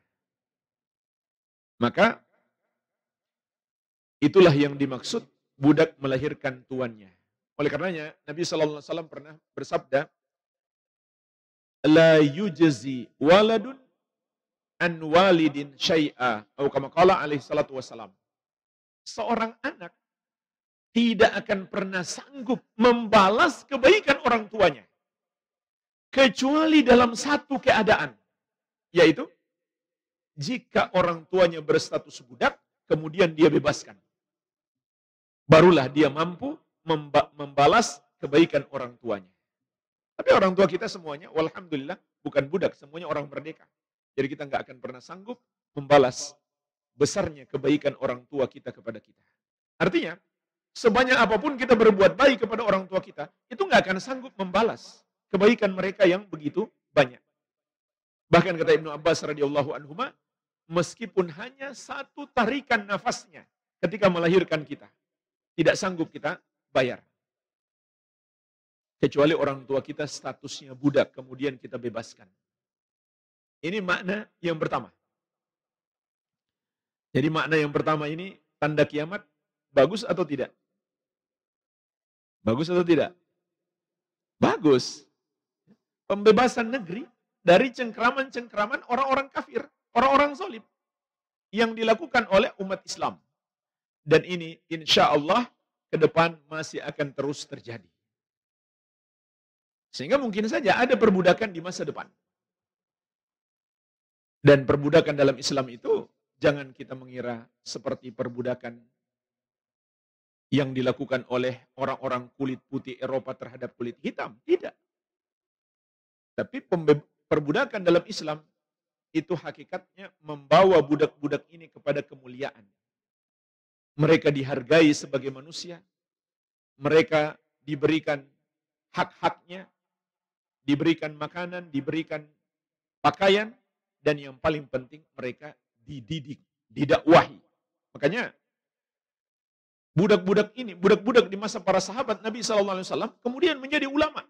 Maka itulah yang dimaksud budak melahirkan tuannya. Oleh karenanya Nabi SAW pernah bersabda, la yujzi waladun an walidin syai'a, atau kama qala alaihi salatu wassalam. Seorang anak tidak akan pernah sanggup membalas kebaikan orang tuanya kecuali dalam satu keadaan, yaitu jika orang tuanya berstatus budak kemudian dia bebaskan, barulah dia mampu membalas kebaikan orang tuanya. Tapi orang tua kita semuanya, walhamdulillah, bukan budak, semuanya orang merdeka. Jadi kita nggak akan pernah sanggup membalas besarnya kebaikan orang tua kita kepada kita. Artinya, sebanyak apapun kita berbuat baik kepada orang tua kita, itu nggak akan sanggup membalas kebaikan mereka yang begitu banyak. Bahkan kata Ibnu Abbas radhiyallahu anhuma, meskipun hanya satu tarikan nafasnya ketika melahirkan kita, tidak sanggup kita bayar. Kecuali orang tua kita statusnya budak, kemudian kita bebaskan. Ini makna yang pertama. Jadi makna yang pertama ini, tanda kiamat, bagus atau tidak? Bagus atau tidak? Bagus. Pembebasan negeri dari cengkraman-cengkraman orang-orang kafir, orang-orang zalim yang dilakukan oleh umat Islam. Dan ini insya Allah ke depan masih akan terus terjadi. Sehingga mungkin saja ada perbudakan di masa depan. Dan perbudakan dalam Islam itu jangan kita mengira seperti perbudakan yang dilakukan oleh orang-orang kulit putih Eropa terhadap kulit hitam. Tidak. Tapi perbudakan dalam Islam itu hakikatnya membawa budak-budak ini kepada kemuliaan. Mereka dihargai sebagai manusia. Mereka diberikan hak-haknya. Diberikan makanan, diberikan pakaian. Dan yang paling penting mereka dididik, didakwahi. Makanya budak-budak ini, budak-budak di masa para sahabat Nabi SAW kemudian menjadi ulama.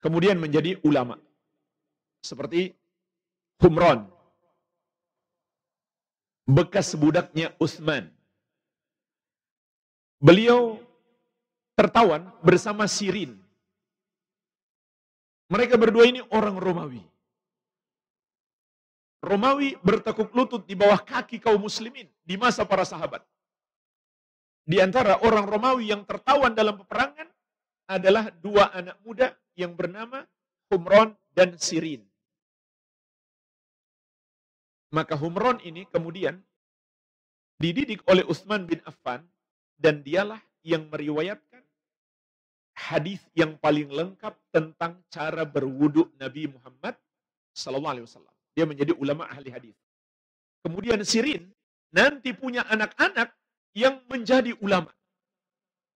Kemudian menjadi ulama. Seperti Humran, bekas budaknya Utsman. Beliau tertawan bersama Sirin. Mereka berdua ini orang Romawi. Romawi bertekuk lutut di bawah kaki kaum muslimin di masa para sahabat. Di antara orang Romawi yang tertawan dalam peperangan adalah dua anak muda yang bernama Humran dan Sirin. Maka Humran ini kemudian dididik oleh Utsman bin Affan dan dialah yang meriwayatkan hadis yang paling lengkap tentang cara berwudu Nabi Muhammad SAW. Dia menjadi ulama ahli hadis. Kemudian Sirin nanti punya anak-anak yang menjadi ulama.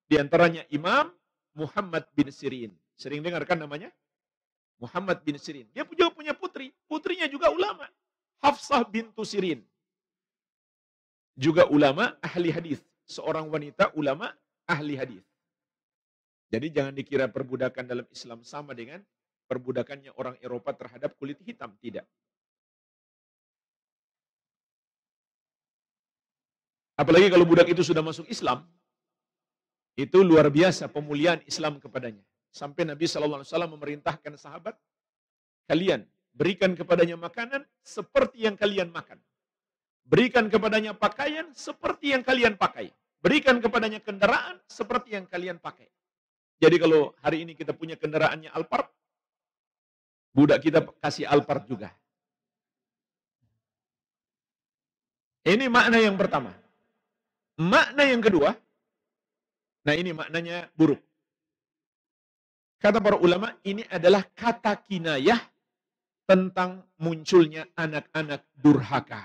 Di antaranya Imam Muhammad bin Sirin. Sering dengarkan namanya? Muhammad bin Sirin. Dia juga punya putri. Putrinya juga ulama. Hafsah bintu Sirin. Juga ulama ahli hadis. Seorang wanita ulama ahli hadis. Jadi jangan dikira perbudakan dalam Islam sama dengan perbudakannya orang Eropa terhadap kulit hitam. Tidak. Apalagi kalau budak itu sudah masuk Islam, itu luar biasa pemuliaan Islam kepadanya. Sampai Nabi SAW memerintahkan sahabat, kalian berikan kepadanya makanan seperti yang kalian makan. Berikan kepadanya pakaian seperti yang kalian pakai. Berikan kepadanya kendaraan seperti yang kalian pakai. Jadi kalau hari ini kita punya kendaraannya Alphard, budak kita kasih Alphard juga. Ini makna yang pertama. Makna yang kedua, nah ini maknanya buruk. Kata para ulama, ini adalah kata kinayah tentang munculnya anak-anak durhaka.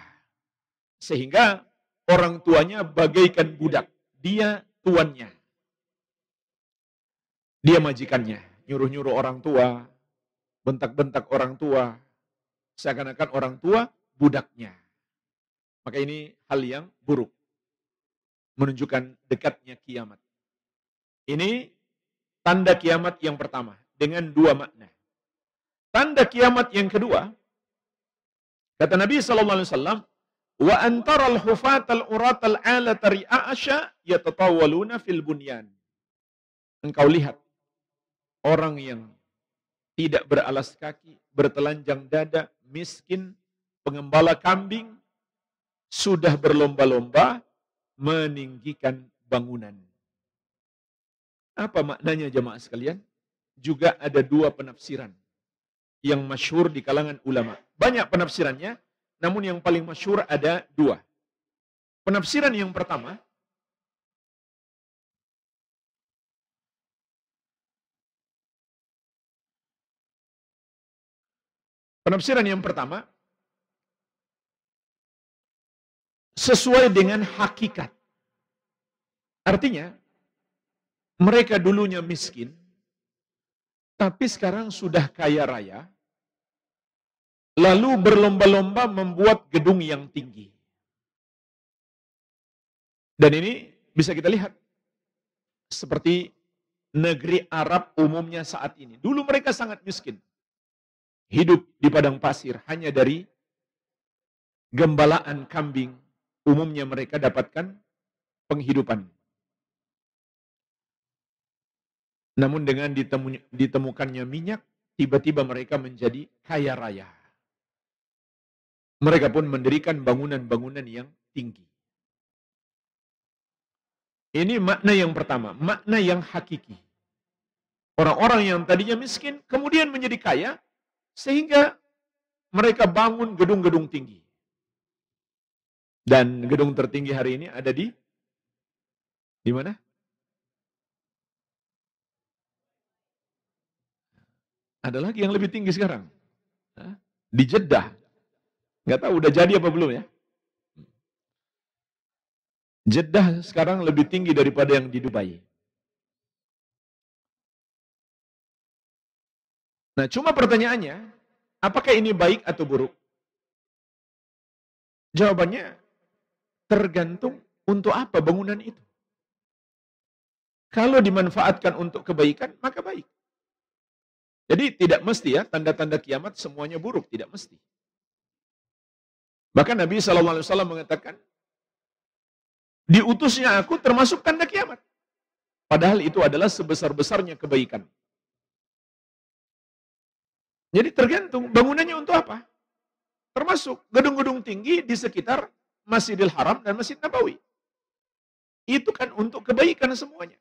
Sehingga orang tuanya bagaikan budak. Dia tuannya. Dia majikannya. Nyuruh-nyuruh orang tua, bentak-bentak orang tua. Seakan-akan orang tua budaknya. Maka ini hal yang buruk. Menunjukkan dekatnya kiamat. Ini tanda kiamat yang pertama dengan dua makna. Tanda kiamat yang kedua, kata Nabi SAW, wa antaral hufatal uratal alata ri'a'asha yatatawaluna fil bunyan. Engkau lihat orang yang tidak beralas kaki, bertelanjang dada, miskin, pengembala kambing, sudah berlomba-lomba meninggikan bangunan. Apa maknanya jemaah sekalian? Juga ada dua penafsiran yang masyhur di kalangan ulama. Banyak penafsirannya, namun yang paling masyhur ada dua. Penafsiran yang pertama, sesuai dengan hakikat. Artinya, mereka dulunya miskin, tapi sekarang sudah kaya raya, lalu berlomba-lomba membuat gedung yang tinggi. Dan ini bisa kita lihat seperti negeri Arab umumnya saat ini. Dulu mereka sangat miskin. Hidup di padang pasir hanya dari gembalaan kambing. Umumnya mereka dapatkan penghidupan. Namun dengan ditemukannya minyak, tiba-tiba mereka menjadi kaya raya. Mereka pun mendirikan bangunan-bangunan yang tinggi. Ini makna yang pertama, makna yang hakiki. Orang-orang yang tadinya miskin, kemudian menjadi kaya, sehingga mereka bangun gedung-gedung tinggi. Dan gedung tertinggi hari ini ada di mana? Ada lagi yang lebih tinggi sekarang. Di Jeddah. Nggak tahu udah jadi apa belum ya. Jeddah sekarang lebih tinggi daripada yang di Dubai. Nah, cuma pertanyaannya, apakah ini baik atau buruk? Jawabannya, tergantung untuk apa bangunan itu. Kalau dimanfaatkan untuk kebaikan, maka baik. Jadi tidak mesti ya, tanda-tanda kiamat semuanya buruk, tidak mesti. Bahkan Nabi SAW mengatakan, diutusnya aku termasuk tanda kiamat. Padahal itu adalah sebesar-besarnya kebaikan. Jadi tergantung bangunannya untuk apa. Termasuk gedung-gedung tinggi di sekitar Masjidil Haram dan Masjid Nabawi. Itu kan untuk kebaikan semuanya.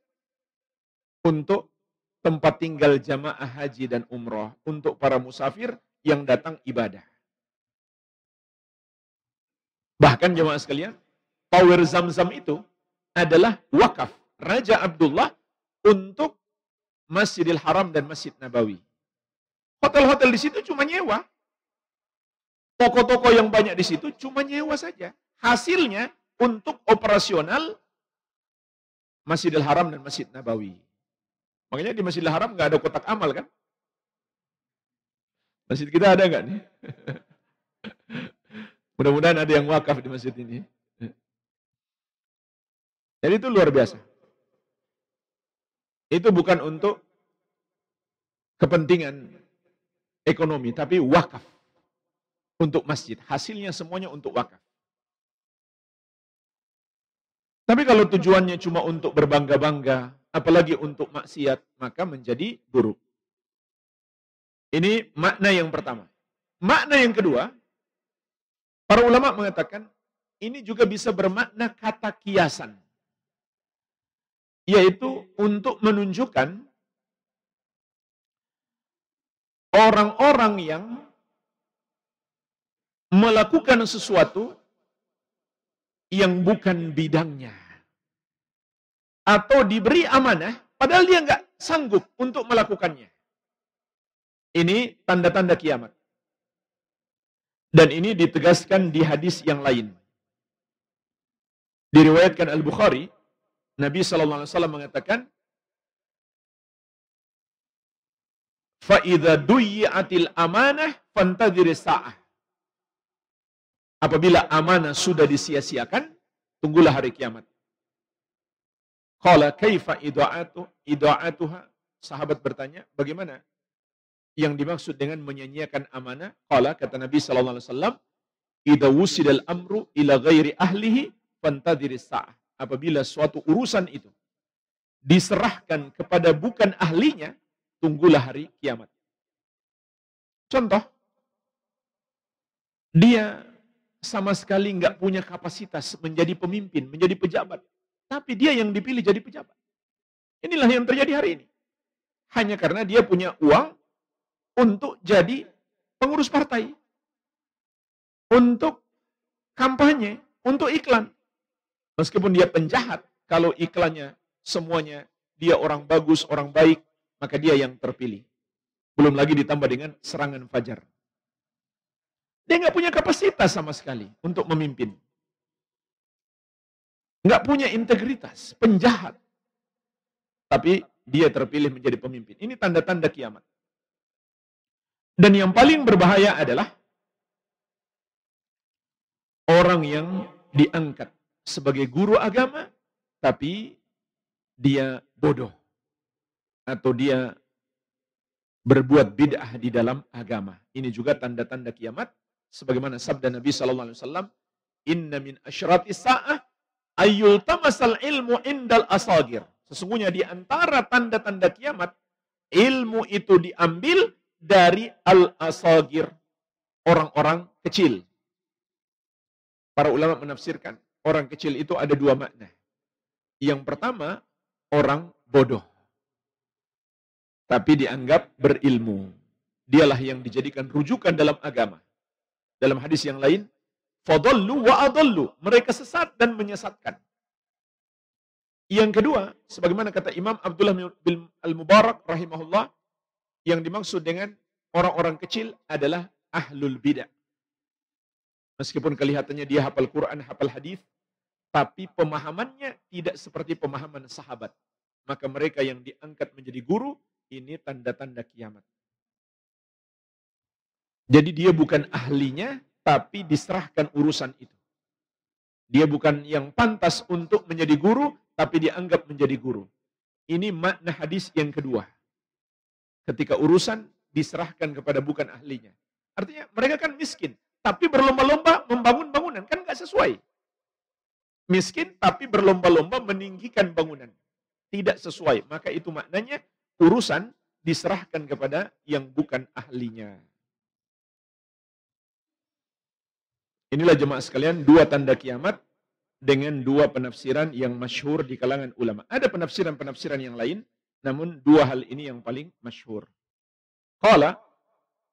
Untuk tempat tinggal jamaah haji dan umroh. Untuk para musafir yang datang ibadah. Bahkan jamaah sekalian, Tower Zamzam itu adalah wakaf Raja Abdullah untuk Masjidil Haram dan Masjid Nabawi. Hotel-hotel di situ cuma nyewa. Toko-toko yang banyak di situ cuma nyewa saja. Hasilnya untuk operasional Masjidil Haram dan Masjid Nabawi. Makanya di Masjidil Haram nggak ada kotak amal kan? Masjid kita ada nggak nih? Mudah-mudahan ada yang wakaf di masjid ini. Jadi itu luar biasa. Itu bukan untuk kepentingan ekonomi, tapi wakaf untuk masjid. Hasilnya semuanya untuk wakaf. Tapi kalau tujuannya cuma untuk berbangga-bangga, apalagi untuk maksiat, maka menjadi buruk. Ini makna yang pertama. Makna yang kedua, para ulama mengatakan, ini juga bisa bermakna kata kiasan. Yaitu untuk menunjukkan orang-orang yang melakukan sesuatu yang bukan bidangnya. Atau diberi amanah, padahal dia nggak sanggup untuk melakukannya. Ini tanda-tanda kiamat. Dan ini ditegaskan di hadis yang lain. Diriwayatkan Al-Bukhari, Nabi SAW mengatakan, فَإِذَا دُيِّعَتِ الْأَمَانَةِ فَانْتَظِرِ السَّاعَةِ. Apabila amanah sudah disia-siakan, tunggulah hari kiamat. Qala kaifa ida'atuha? Sahabat bertanya, bagaimana yang dimaksud dengan menyanyiakan amanah? Qala, kata Nabi SAW, idza wusidal amru ila ghairi ahlihi fantadhiris sa'ah. Apabila suatu urusan itu diserahkan kepada bukan ahlinya, tunggulah hari kiamat. Contoh, dia sama sekali nggak punya kapasitas menjadi pemimpin, menjadi pejabat. Tapi dia yang dipilih jadi pejabat. Inilah yang terjadi hari ini. Hanya karena dia punya uang untuk jadi pengurus partai, untuk kampanye, untuk iklan. Meskipun dia penjahat, kalau iklannya semuanya dia orang bagus, orang baik, maka dia yang terpilih. Belum lagi ditambah dengan serangan fajar. Dia nggak punya kapasitas sama sekali untuk memimpin. Nggak punya integritas, penjahat. Tapi dia terpilih menjadi pemimpin. Ini tanda-tanda kiamat. Dan yang paling berbahaya adalah orang yang diangkat sebagai guru agama, tapi dia bodoh. Atau dia berbuat bid'ah di dalam agama. Ini juga tanda-tanda kiamat. Sebagaimana sabda Nabi SAW, Inna min asyratis sa'ah ayyul tamasal ilmu indal asagir. Sesungguhnya di antara tanda-tanda kiamat, ilmu itu diambil dari al-asagir, orang-orang kecil. Para ulama menafsirkan, orang kecil itu ada dua makna. Yang pertama, orang bodoh. Tapi dianggap berilmu. Dialah yang dijadikan rujukan dalam agama. Dalam hadis yang lain, fadallu wa adallu. Mereka sesat dan menyesatkan. Yang kedua, sebagaimana kata Imam Abdullah bin Al-Mubarak rahimahullah, yang dimaksud dengan orang-orang kecil adalah ahlul bidah. Meskipun kelihatannya dia hafal Quran, hafal hadis, tapi pemahamannya tidak seperti pemahaman sahabat. Maka mereka yang diangkat menjadi guru, ini tanda-tanda kiamat. Jadi dia bukan ahlinya, tapi diserahkan urusan itu. Dia bukan yang pantas untuk menjadi guru, tapi dianggap menjadi guru. Ini makna hadis yang kedua. Ketika urusan diserahkan kepada bukan ahlinya. Artinya mereka kan miskin, tapi berlomba-lomba membangun bangunan. Kan nggak sesuai. Miskin, tapi berlomba-lomba meninggikan bangunan. Tidak sesuai. Maka itu maknanya urusan diserahkan kepada yang bukan ahlinya. Inilah jemaah sekalian, dua tanda kiamat dengan dua penafsiran yang masyhur di kalangan ulama. Ada penafsiran-penafsiran yang lain, namun dua hal ini yang paling masyhur. Qala,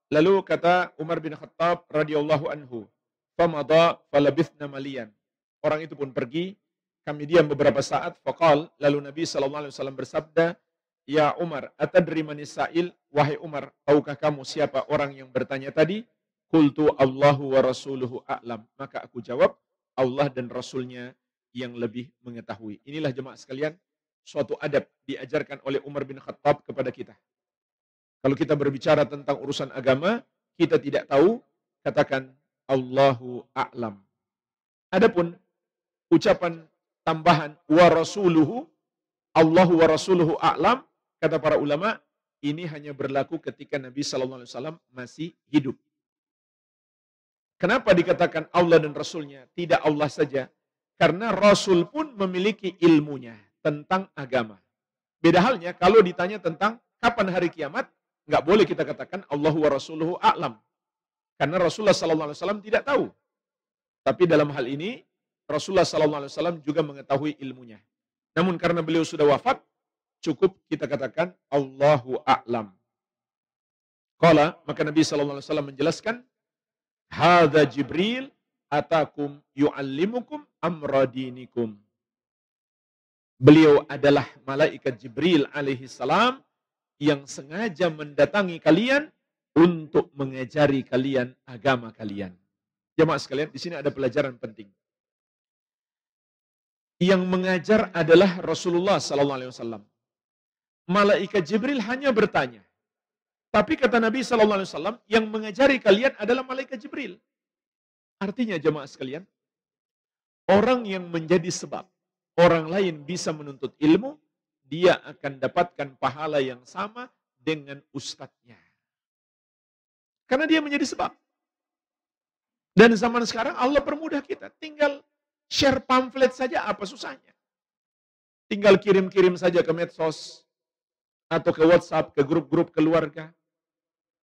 lalu kata Umar bin Khattab radhiyallahu anhu, famada falabithna maliyan. Orang itu pun pergi, kami diam beberapa saat, faqal, lalu Nabi sallallahu alaihi wasallam bersabda, ya Umar, atadri manis sa'il, wahai Umar, tahukah kamu siapa orang yang bertanya tadi? Qultu Allahu wa rasuluhu a'lam. Maka aku jawab, Allah dan Rasulnya yang lebih mengetahui. Inilah jemaah sekalian, suatu adab diajarkan oleh Umar bin Khattab kepada kita. Kalau kita berbicara tentang urusan agama, kita tidak tahu, katakan Allahu a'lam. Adapun ucapan tambahan wa rasuluhu, Allahu wa rasuluhu a'lam, kata para ulama, ini hanya berlaku ketika Nabi sallallahu alaihi wasallam masih hidup. Kenapa dikatakan Allah dan Rasulnya? Tidak Allah saja. Karena Rasul pun memiliki ilmunya tentang agama. Beda halnya kalau ditanya tentang kapan hari kiamat, nggak boleh kita katakan Allahu wa Rasuluhu a'lam. Karena Rasulullah SAW tidak tahu. Tapi dalam hal ini, Rasulullah SAW juga mengetahui ilmunya. Namun karena beliau sudah wafat, cukup kita katakan Allahu a'lam. Qala, maka Nabi SAW menjelaskan, hadza Jibril atakum yu'allimukum amra dinikum. Beliau adalah malaikat Jibril alaihi salam yang sengaja mendatangi kalian untuk mengajari kalian agama kalian. Jemaah sekalian, di sini ada pelajaran penting. Yang mengajar adalah Rasulullah sallallahu alaihi wasallam. Malaikat Jibril hanya bertanya. Tapi kata Nabi sallallahu alaihi wasallam, yang mengajari kalian adalah malaikat Jibril. Artinya jemaah sekalian, orang yang menjadi sebab orang lain bisa menuntut ilmu, dia akan dapatkan pahala yang sama dengan ustadznya. Karena dia menjadi sebab. Dan zaman sekarang Allah permudah kita. Tinggal share pamflet saja, apa susahnya. Tinggal kirim-kirim saja ke medsos, atau ke WhatsApp, ke grup-grup keluarga.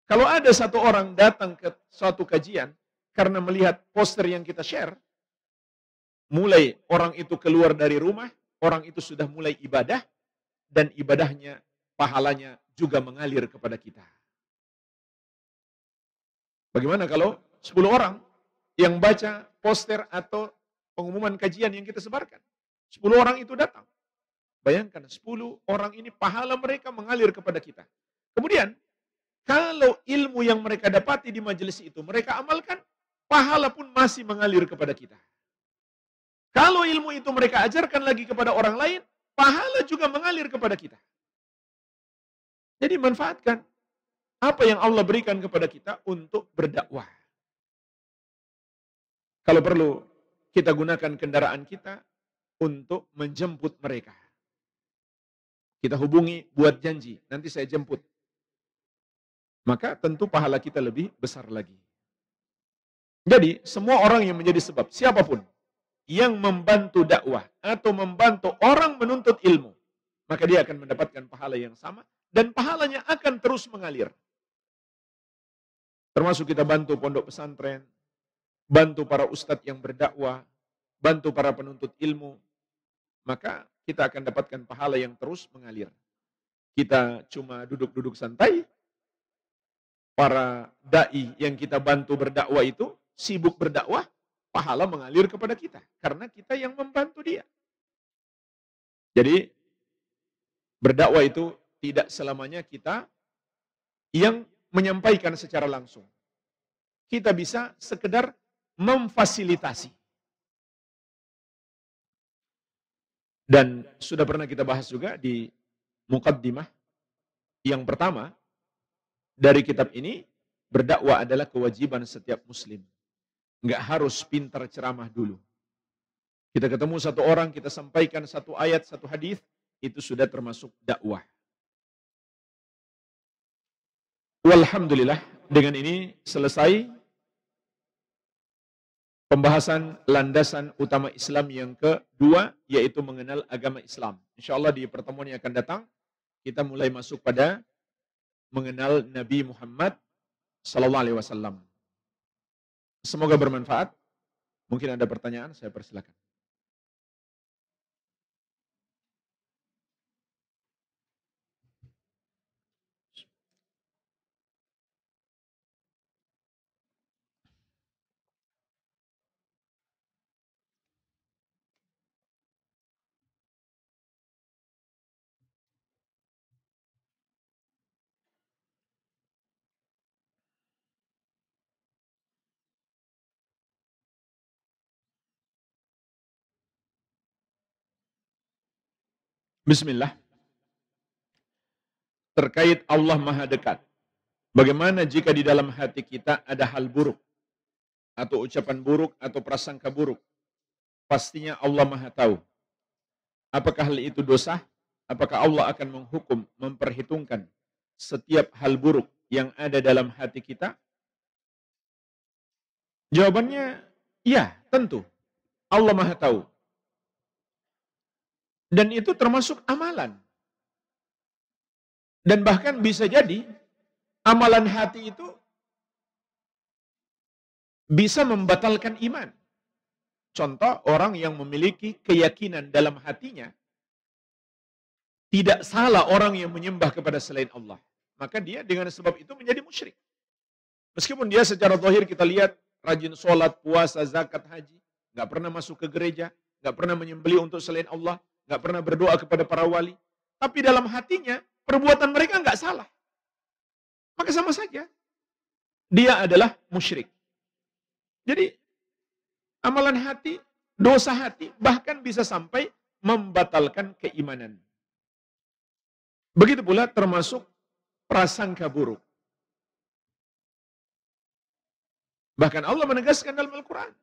Kalau ada satu orang datang ke suatu kajian karena melihat poster yang kita share, mulai orang itu keluar dari rumah, orang itu sudah mulai ibadah, dan ibadahnya, pahalanya juga mengalir kepada kita. Bagaimana kalau 10 orang yang baca poster atau pengumuman kajian yang kita sebarkan? 10 orang itu datang. Bayangkan 10 orang ini pahala mereka mengalir kepada kita. Kemudian, kalau ilmu yang mereka dapati di majelis itu mereka amalkan, pahala pun masih mengalir kepada kita. Kalau ilmu itu mereka ajarkan lagi kepada orang lain, pahala juga mengalir kepada kita. Jadi manfaatkan apa yang Allah berikan kepada kita untuk berdakwah. Kalau perlu, kita gunakan kendaraan kita untuk menjemput mereka. Kita hubungi, buat janji, nanti saya jemput. Maka tentu pahala kita lebih besar lagi. Jadi, semua orang yang menjadi sebab, siapapun yang membantu dakwah atau membantu orang menuntut ilmu, maka dia akan mendapatkan pahala yang sama dan pahalanya akan terus mengalir. Termasuk kita bantu pondok pesantren, bantu para ustadz yang berdakwah, bantu para penuntut ilmu, maka kita akan dapatkan pahala yang terus mengalir. Kita cuma duduk-duduk santai, para dai yang kita bantu berdakwah itu sibuk berdakwah, pahala mengalir kepada kita karena kita yang membantu dia. Jadi berdakwah itu tidak selamanya kita yang menyampaikan secara langsung. Kita bisa sekedar memfasilitasi. Dan sudah pernah kita bahas juga di muqaddimah yang pertama dari kitab ini, berdakwah adalah kewajiban setiap muslim. Enggak harus pintar ceramah dulu. Kita ketemu satu orang, kita sampaikan satu ayat, satu hadis, itu sudah termasuk dakwah. Walhamdulillah, dengan ini selesai pembahasan landasan utama Islam yang kedua, yaitu mengenal agama Islam. InsyaAllah di pertemuan yang akan datang, kita mulai masuk pada mengenal Nabi Muhammad Sallallahu Alaihi Wasallam. Semoga bermanfaat. Mungkin ada pertanyaan, saya persilakan. Bismillah. Terkait Allah Maha Dekat. Bagaimana jika di dalam hati kita ada hal buruk, atau ucapan buruk, atau prasangka buruk? Pastinya Allah Maha tahu. Apakah hal itu dosa? Apakah Allah akan menghukum, memperhitungkan setiap hal buruk yang ada dalam hati kita? Jawabannya, ya, tentu. Allah Maha tahu. Dan itu termasuk amalan. Dan bahkan bisa jadi amalan hati itu bisa membatalkan iman. Contoh, orang yang memiliki keyakinan dalam hatinya, tidak salah orang yang menyembah kepada selain Allah. Maka dia dengan sebab itu menjadi musyrik. Meskipun dia secara zahir kita lihat rajin sholat, puasa, zakat, haji, nggak pernah masuk ke gereja, nggak pernah menyembelih untuk selain Allah, nggak pernah berdoa kepada para wali. Tapi dalam hatinya, perbuatan mereka nggak salah. Maka sama saja. Dia adalah musyrik. Jadi, amalan hati, dosa hati, bahkan bisa sampai membatalkan keimanan. Begitu pula termasuk prasangka buruk. Bahkan Allah menegaskan dalam Al-Quran.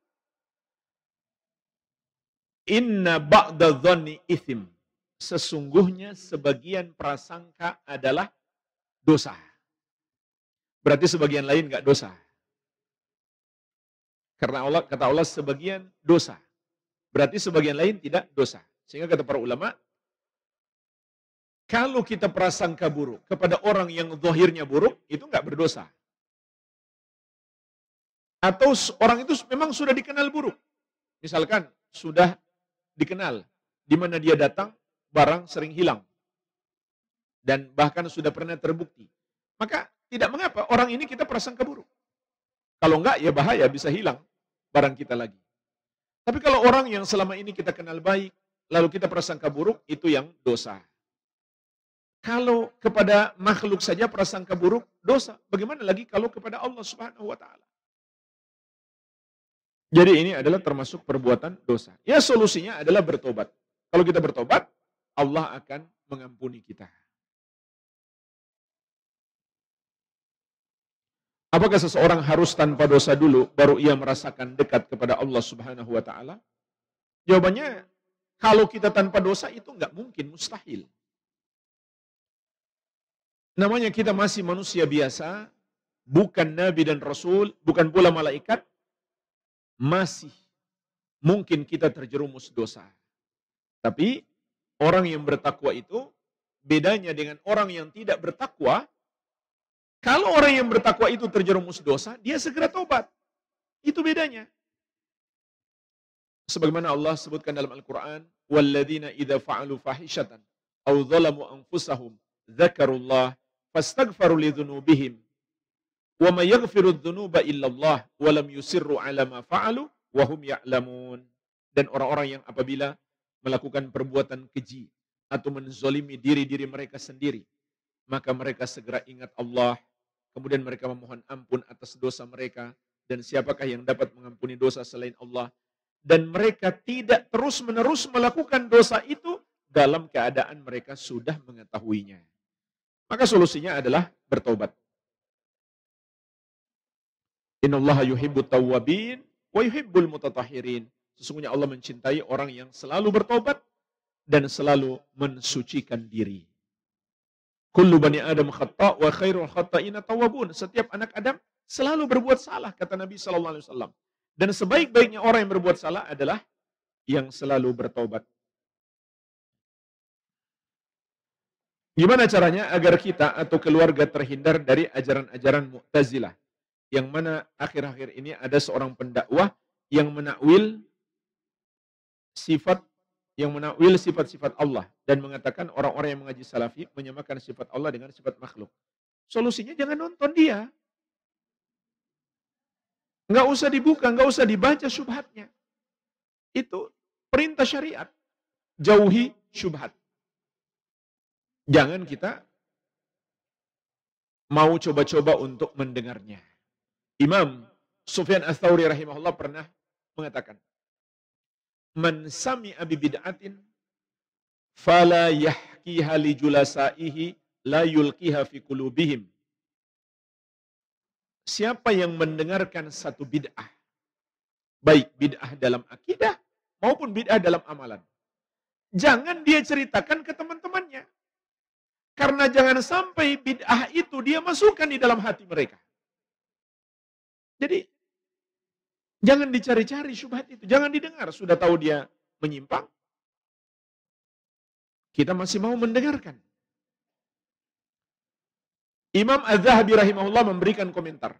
Inna ba'da dhanni ithim. Sesungguhnya sebagian prasangka adalah dosa. Berarti sebagian lain enggak dosa. Karena Allah, kata Allah, sebagian dosa. Berarti sebagian lain tidak dosa. Sehingga kata para ulama, kalau kita prasangka buruk kepada orang yang zahirnya buruk, itu enggak berdosa. Atau orang itu memang sudah dikenal buruk. Misalkan sudah dikenal di mana dia datang, barang sering hilang dan bahkan sudah pernah terbukti. Maka tidak mengapa orang ini kita prasangka buruk. Kalau enggak ya bahaya, bisa hilang barang kita lagi. Tapi kalau orang yang selama ini kita kenal baik, lalu kita prasangka buruk, itu yang dosa. Kalau kepada makhluk saja prasangka buruk, dosa. Bagaimana lagi kalau kepada Allah Subhanahu wa taala? Jadi ini adalah termasuk perbuatan dosa. Ya solusinya adalah bertobat. Kalau kita bertobat, Allah akan mengampuni kita. Apakah seseorang harus tanpa dosa dulu baru ia merasakan dekat kepada Allah Subhanahu wa taala? Jawabannya, kalau kita tanpa dosa itu enggak mungkin, mustahil. Namanya kita masih manusia biasa, bukan nabi dan rasul, bukan pula malaikat, masih mungkin kita terjerumus dosa. Tapi orang yang bertakwa itu bedanya dengan orang yang tidak bertakwa. Kalau orang yang bertakwa itu terjerumus dosa, dia segera tobat. Itu bedanya. Sebagaimana Allah sebutkan dalam Al-Quran, وَالَّذِينَ إِذَا فَعَلُوا فَحِشَةً أَوْ ظَلَمُوا أَنفُسَهُمْ ذَكَرُوا اللَّهَ فَاسْتَغْفَرُوا لِذُنُوبِهِمْ وَمَا يَغْفِرُ الذُّنُوبَ إِلَّا اللَّهُ وَلَمْ يُصِرُّوا عَلَى مَا فَعَلُوا وَهُمْ يَعْلَمُونَ. Dan orang-orang yang apabila melakukan perbuatan keji atau menzolimi diri-diri mereka sendiri, maka mereka segera ingat Allah, kemudian mereka memohon ampun atas dosa mereka, dan siapakah yang dapat mengampuni dosa selain Allah, dan mereka tidak terus-menerus melakukan dosa itu dalam keadaan mereka sudah mengetahuinya. Maka solusinya adalah bertobat. Innallaha yuhibbut tawwabin wa yuhibbul mutatahhirin. Sesungguhnya Allah mencintai orang yang selalu bertobat dan selalu mensucikan diri. Kullu bani Adam khata' wa khairul khata'ina tawwabun. Setiap anak Adam selalu berbuat salah, kata Nabi sallallahu alaihi wasallam. Dan sebaik-baiknya orang yang berbuat salah adalah yang selalu bertobat. Gimana caranya agar kita atau keluarga terhindar dari ajaran-ajaran Mu'tazilah? Yang mana akhir-akhir ini ada seorang pendakwah yang menakwil sifat-sifat Allah dan mengatakan orang-orang yang mengaji salafi menyamakan sifat Allah dengan sifat makhluk. Solusinya jangan nonton dia. Nggak usah dibuka, nggak usah dibaca syubhatnya. Itu perintah syariat. Jauhi syubhat. Jangan kita mau coba-coba untuk mendengarnya. Imam Sufyan Ats-Tsauri rahimahullah pernah mengatakan, "Man sami'a bi bid'atin fala yahkiha li julasaihi la yulqiha fi qulubihim." Siapa yang mendengarkan satu bid'ah, baik bid'ah dalam akidah maupun bid'ah dalam amalan, jangan dia ceritakan ke teman-temannya. Karena jangan sampai bid'ah itu dia masukkan di dalam hati mereka. Jadi, jangan dicari-cari syubhat itu. Jangan didengar. Sudah tahu dia menyimpang, kita masih mau mendengarkan. Imam Az-Zahabi rahimahullah memberikan komentar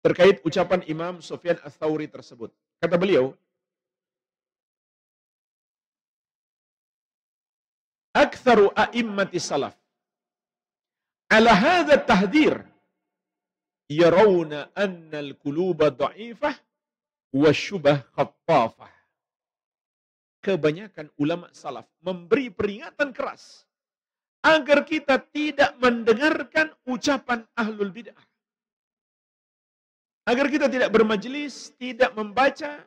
terkait ucapan Imam Sufyan Ats-Tsauri tersebut. Kata beliau, "Aktsaru a'immati salaf ala hadha at-tahdhir yarawna anna al-quluba dha'ifah wa syubah khattafah." Kebanyakan ulama salaf memberi peringatan keras agar kita tidak mendengarkan ucapan ahlul bid'ah. Agar kita tidak bermajelis, tidak membaca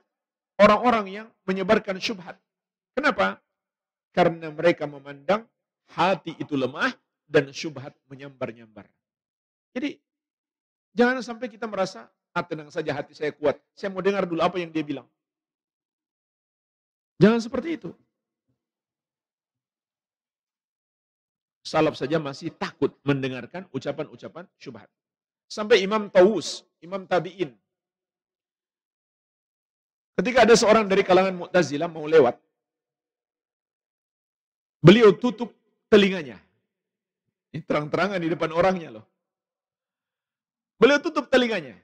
orang-orang yang menyebarkan syubhat. Kenapa? Karena mereka memandang hati itu lemah dan syubhat menyambar-nyambar. Jadi, jangan sampai kita merasa, tenang saja hati saya kuat. Saya mau dengar dulu apa yang dia bilang. Jangan seperti itu. Salaf saja masih takut mendengarkan ucapan-ucapan syubhat. Sampai Imam Tawus, Imam Tabi'in. Ketika ada seorang dari kalangan Mu'tazilah mau lewat, beliau tutup telinganya. Ini terang-terangan di depan orangnya loh. Beliau tutup telinganya.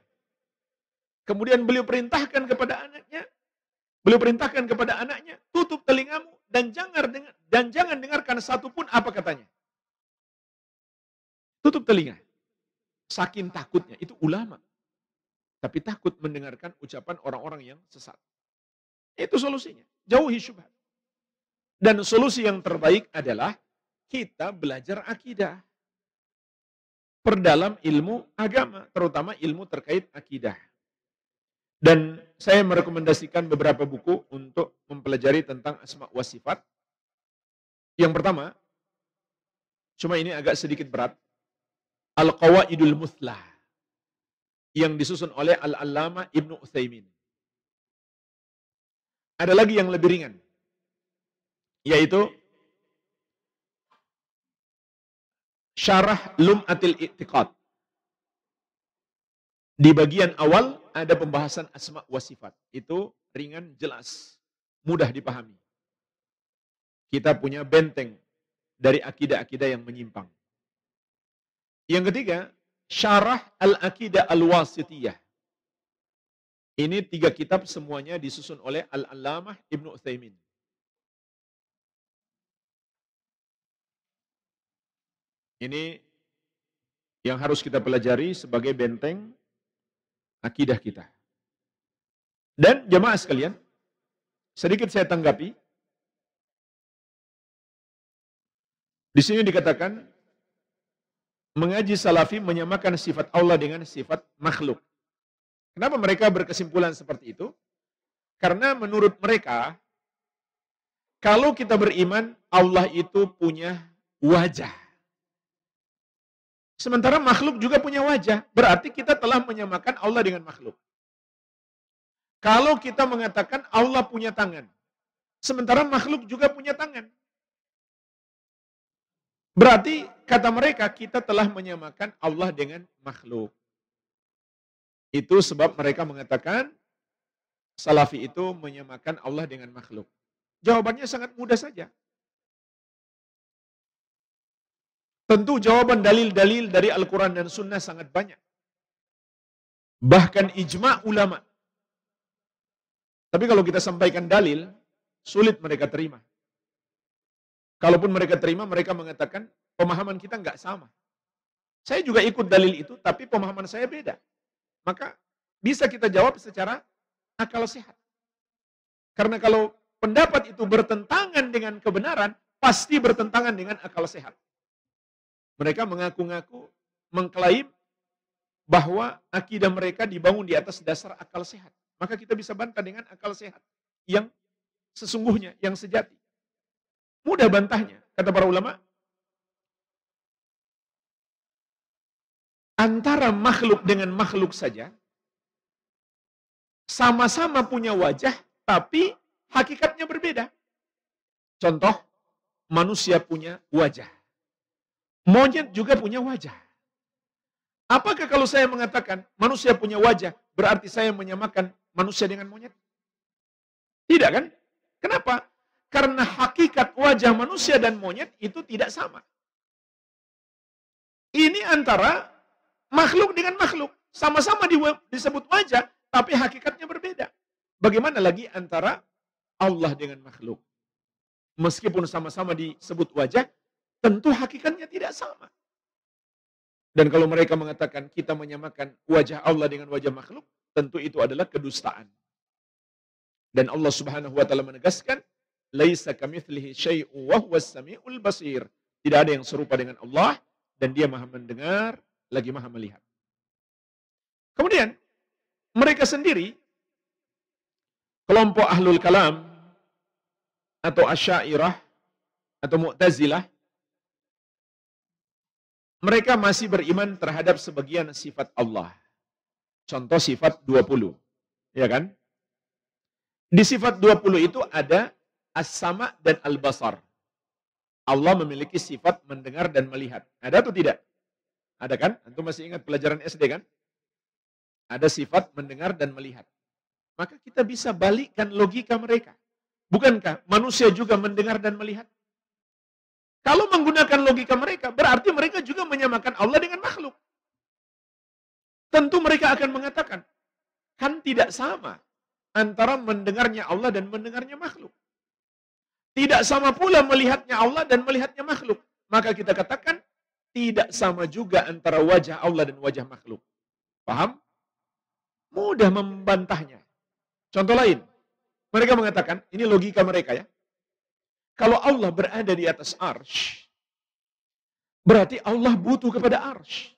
Kemudian beliau perintahkan kepada anaknya, tutup telingamu dan jangan dengarkan satupun apa katanya. Tutup telinga. Saking takutnya, itu ulama. Tapi takut mendengarkan ucapan orang-orang yang sesat. Itu solusinya. Jauhi syubhat. Dan solusi yang terbaik adalah kita belajar akidah. Perdalam ilmu agama, terutama ilmu terkait akidah. Dan saya merekomendasikan beberapa buku untuk mempelajari tentang asma wa sifat. Yang pertama, cuma ini agak sedikit berat, Al-Qawaidul Muthlah, yang disusun oleh Al-Allamah Ibnu Utsaimin. Ada lagi yang lebih ringan, yaitu Syarah Lum'atil I'tiqad. Di bagian awal ada pembahasan asma wa sifat. Itu ringan, jelas, mudah dipahami. Kita punya benteng dari akidah-akidah yang menyimpang. Yang ketiga, Syarah Al-Aqidah Al-Wasitiyah. Ini 3 kitab semuanya disusun oleh Al-Allamah Ibnu Utsaimin. Ini yang harus kita pelajari sebagai benteng akidah kita. Dan jemaah sekalian, sedikit saya tanggapi. Di sini dikatakan, mengaji salafi menyamakan sifat Allah dengan sifat makhluk. Kenapa mereka berkesimpulan seperti itu? Karena menurut mereka, kalau kita beriman, Allah itu punya wajah. Sementara makhluk juga punya wajah. Berarti kita telah menyamakan Allah dengan makhluk. Kalau kita mengatakan Allah punya tangan, sementara makhluk juga punya tangan. Berarti kata mereka kita telah menyamakan Allah dengan makhluk. Itu sebab mereka mengatakan salafi itu menyamakan Allah dengan makhluk. Jawabannya sangat mudah saja. Tentu jawaban dalil-dalil dari Al-Quran dan Sunnah sangat banyak. Bahkan ijma' ulama. Tapi kalau kita sampaikan dalil, sulit mereka terima. Kalaupun mereka terima, mereka mengatakan pemahaman kita nggak sama. Saya juga ikut dalil itu, tapi pemahaman saya beda. Maka bisa kita jawab secara akal sehat. Karena kalau pendapat itu bertentangan dengan kebenaran, pasti bertentangan dengan akal sehat. Mereka mengaku-ngaku, mengklaim bahwa akidah mereka dibangun di atas dasar akal sehat. Maka kita bisa bantah dengan akal sehat yang sesungguhnya, yang sejati. Mudah bantahnya, kata para ulama. Antara makhluk dengan makhluk saja, sama-sama punya wajah, tapi hakikatnya berbeda. Contoh, manusia punya wajah. Monyet juga punya wajah. Apakah kalau saya mengatakan manusia punya wajah, berarti saya menyamakan manusia dengan monyet? Tidak kan? Kenapa? Karena hakikat wajah manusia dan monyet itu tidak sama. Ini antara makhluk dengan makhluk. Sama-sama disebut wajah, tapi hakikatnya berbeda. Bagaimana lagi antara Allah dengan makhluk? Meskipun sama-sama disebut wajah, tentu hakikatnya tidak sama. Dan kalau mereka mengatakan kita menyamakan wajah Allah dengan wajah makhluk, tentu itu adalah kedustaan. Dan Allah Subhanahu wa taala menegaskan, "Laisa kamitslihi syai'un wa huwas samiul basir." Tidak ada yang serupa dengan Allah dan Dia Maha mendengar lagi Maha melihat. Kemudian mereka sendiri kelompok Ahlul Kalam atau Asy'ariyah atau Mu'tazilah, mereka masih beriman terhadap sebagian sifat Allah. Contoh sifat 20. Ya kan? Di sifat 20 itu ada as-sama' dan al-basar. Allah memiliki sifat mendengar dan melihat. Ada atau tidak? Ada kan? Antum masih ingat pelajaran SD kan? Ada sifat mendengar dan melihat. Maka kita bisa balikkan logika mereka. Bukankah manusia juga mendengar dan melihat? Kalau menggunakan logika mereka, berarti mereka juga menyamakan Allah dengan makhluk. Tentu mereka akan mengatakan, Kan tidak sama antara mendengarnya Allah dan mendengarnya makhluk. Tidak sama pula melihatnya Allah dan melihatnya makhluk. Maka kita katakan tidak sama juga antara wajah Allah dan wajah makhluk. Paham? Mudah membantahnya. Contoh lain, mereka mengatakan, ini logika mereka ya. Kalau Allah berada di atas arsy, berarti Allah butuh kepada arsy.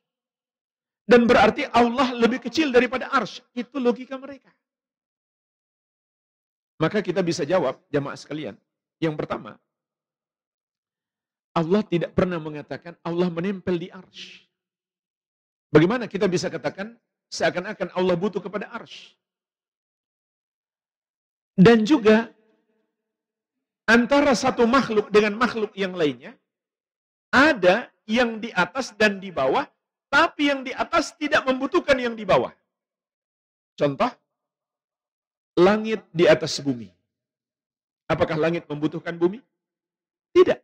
Dan berarti Allah lebih kecil daripada arsy. Itu logika mereka. Maka kita bisa jawab, jamaah sekalian. Yang pertama, Allah tidak pernah mengatakan Allah menempel di arsy. Bagaimana kita bisa katakan seakan-akan Allah butuh kepada arsy? Dan juga antara satu makhluk dengan makhluk yang lainnya, ada yang di atas dan di bawah, tapi yang di atas tidak membutuhkan yang di bawah. Contoh, langit di atas bumi. Apakah langit membutuhkan bumi? Tidak.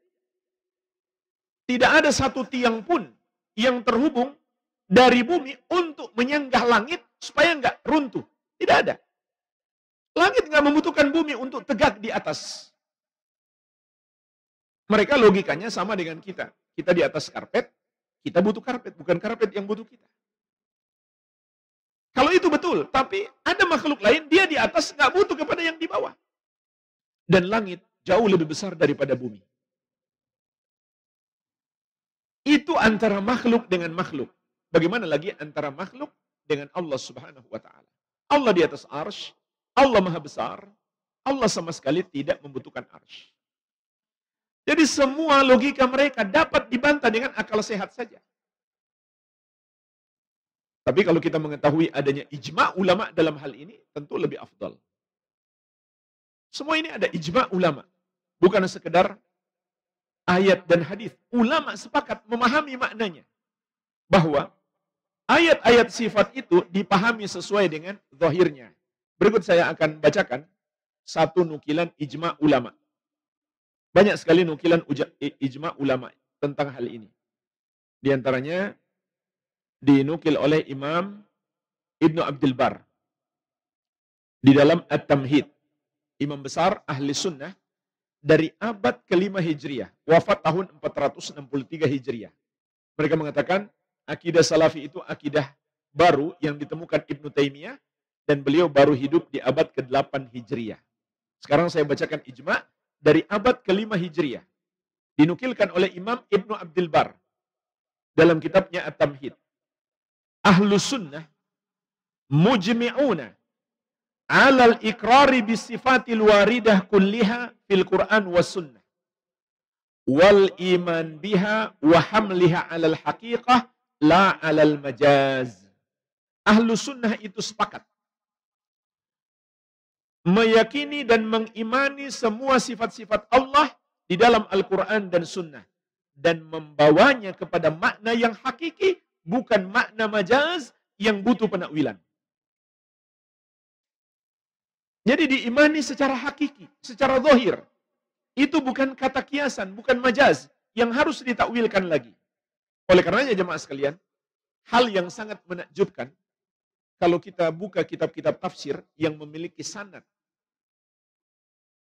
Tidak ada satu tiang pun yang terhubung dari bumi untuk menyanggah langit supaya nggak runtuh. Tidak ada. Langit nggak membutuhkan bumi untuk tegak di atas. Mereka logikanya sama dengan kita. Kita di atas karpet, kita butuh karpet, bukan karpet yang butuh kita. Kalau itu betul, tapi ada makhluk lain, dia di atas nggak butuh kepada yang di bawah. Dan langit jauh lebih besar daripada bumi. Itu antara makhluk dengan makhluk. Bagaimana lagi antara makhluk dengan Allah Subhanahu wa taala? Allah di atas arsy, Allah Maha Besar, Allah sama sekali tidak membutuhkan arsy. Jadi semua logika mereka dapat dibantah dengan akal sehat saja. Tapi kalau kita mengetahui adanya ijma' ulama dalam hal ini, tentu lebih afdal. Semua ini ada ijma' ulama. Bukan sekedar ayat dan hadis. Ulama sepakat memahami maknanya. Bahwa ayat-ayat sifat itu dipahami sesuai dengan zahirnya. Berikut saya akan bacakan satu nukilan ijma' ulama. Banyak sekali nukilan ijma' ulama tentang hal ini. Di antaranya dinukil oleh Imam Ibnu Abdul Bar di dalam At-Tamhid. Imam besar ahli sunnah dari abad ke-5 Hijriah. Wafat tahun 463 Hijriah. Mereka mengatakan akidah salafi itu akidah baru yang ditemukan Ibnu Taimiyah dan beliau baru hidup di abad ke-8 Hijriah. Sekarang saya bacakan ijma' dari abad ke-5 Hijriah. Dinukilkan oleh Imam Ibnu Abdul Bar dalam kitabnya At-Tamhid. Ahlus sunnah mujmi'una alal ikrari bisifatil waridah kulliha fil Quran was sunnah wal iman biha wa hamliha alal haqiqah la alal majaz. Ahlus sunnah itu sepakat meyakini dan mengimani semua sifat-sifat Allah di dalam Al-Quran dan sunnah dan membawanya kepada makna yang hakiki, bukan makna majaz yang butuh penakwilan. Jadi diimani secara hakiki, secara zahir. Itu bukan kata kiasan, bukan majaz yang harus ditakwilkan lagi. Oleh karenanya jemaah sekalian, hal yang sangat menakjubkan kalau kita buka kitab-kitab tafsir yang memiliki sanad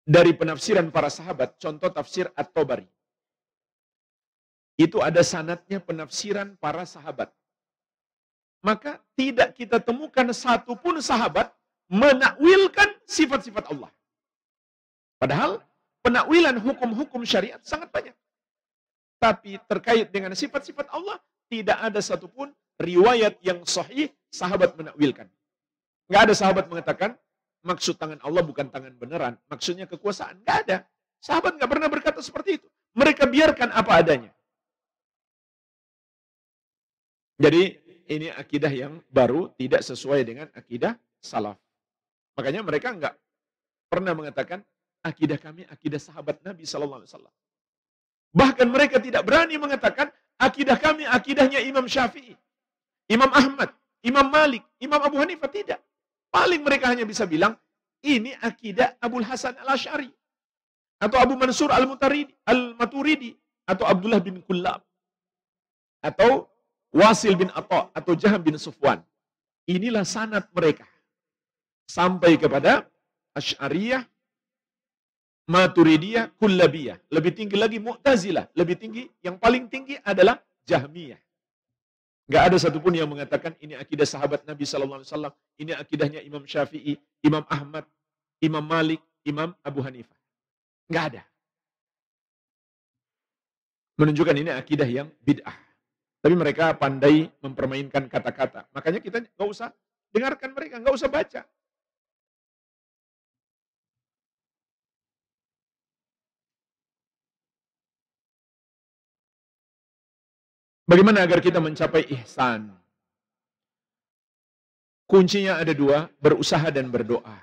dari penafsiran para sahabat, contoh tafsir At-Tabari. Itu ada sanadnya penafsiran para sahabat. Maka tidak kita temukan satu pun sahabat menakwilkan sifat-sifat Allah. Padahal penakwilan hukum-hukum syariat sangat banyak. Tapi terkait dengan sifat-sifat Allah, tidak ada satupun riwayat yang sahih sahabat menakwilkan. Nggak ada sahabat mengatakan, maksud tangan Allah bukan tangan beneran, maksudnya kekuasaan. Nggak ada. Sahabat nggak pernah berkata seperti itu. Mereka biarkan apa adanya. Jadi ini akidah yang baru, tidak sesuai dengan akidah salaf. Makanya mereka nggak pernah mengatakan, akidah kami akidah sahabat Nabi SAW. Bahkan mereka tidak berani mengatakan, akidah kami akidahnya Imam Syafi'i, Imam Ahmad, Imam Malik, Imam Abu Hanifah. Tidak. Paling mereka hanya bisa bilang, ini akidah Abul Hasan Al-Asy'ari, atau Abu Mansur Al-Maturidi, atau Abdullah bin Kullab, atau Wasil bin Atha, atau Jaham bin Sufwan. Inilah sanad mereka. sampai kepada Asy'ariyah, Maturidiyah, Kullabiyah. Lebih tinggi lagi Mu'tazilah. Lebih tinggi, yang paling tinggi adalah Jahmiyah. Nggak ada satupun yang mengatakan ini akidah sahabat Nabi Sallallahu Alaihi Wasallam, ini akidahnya Imam Syafi'i, Imam Ahmad, Imam Malik, Imam Abu Hanifah. Nggak ada. Menunjukkan ini akidah yang bid'ah. Tapi mereka pandai mempermainkan kata-kata. Makanya kita nggak usah dengarkan mereka, nggak usah baca. Bagaimana agar kita mencapai ihsan? Kuncinya ada dua, berusaha dan berdoa.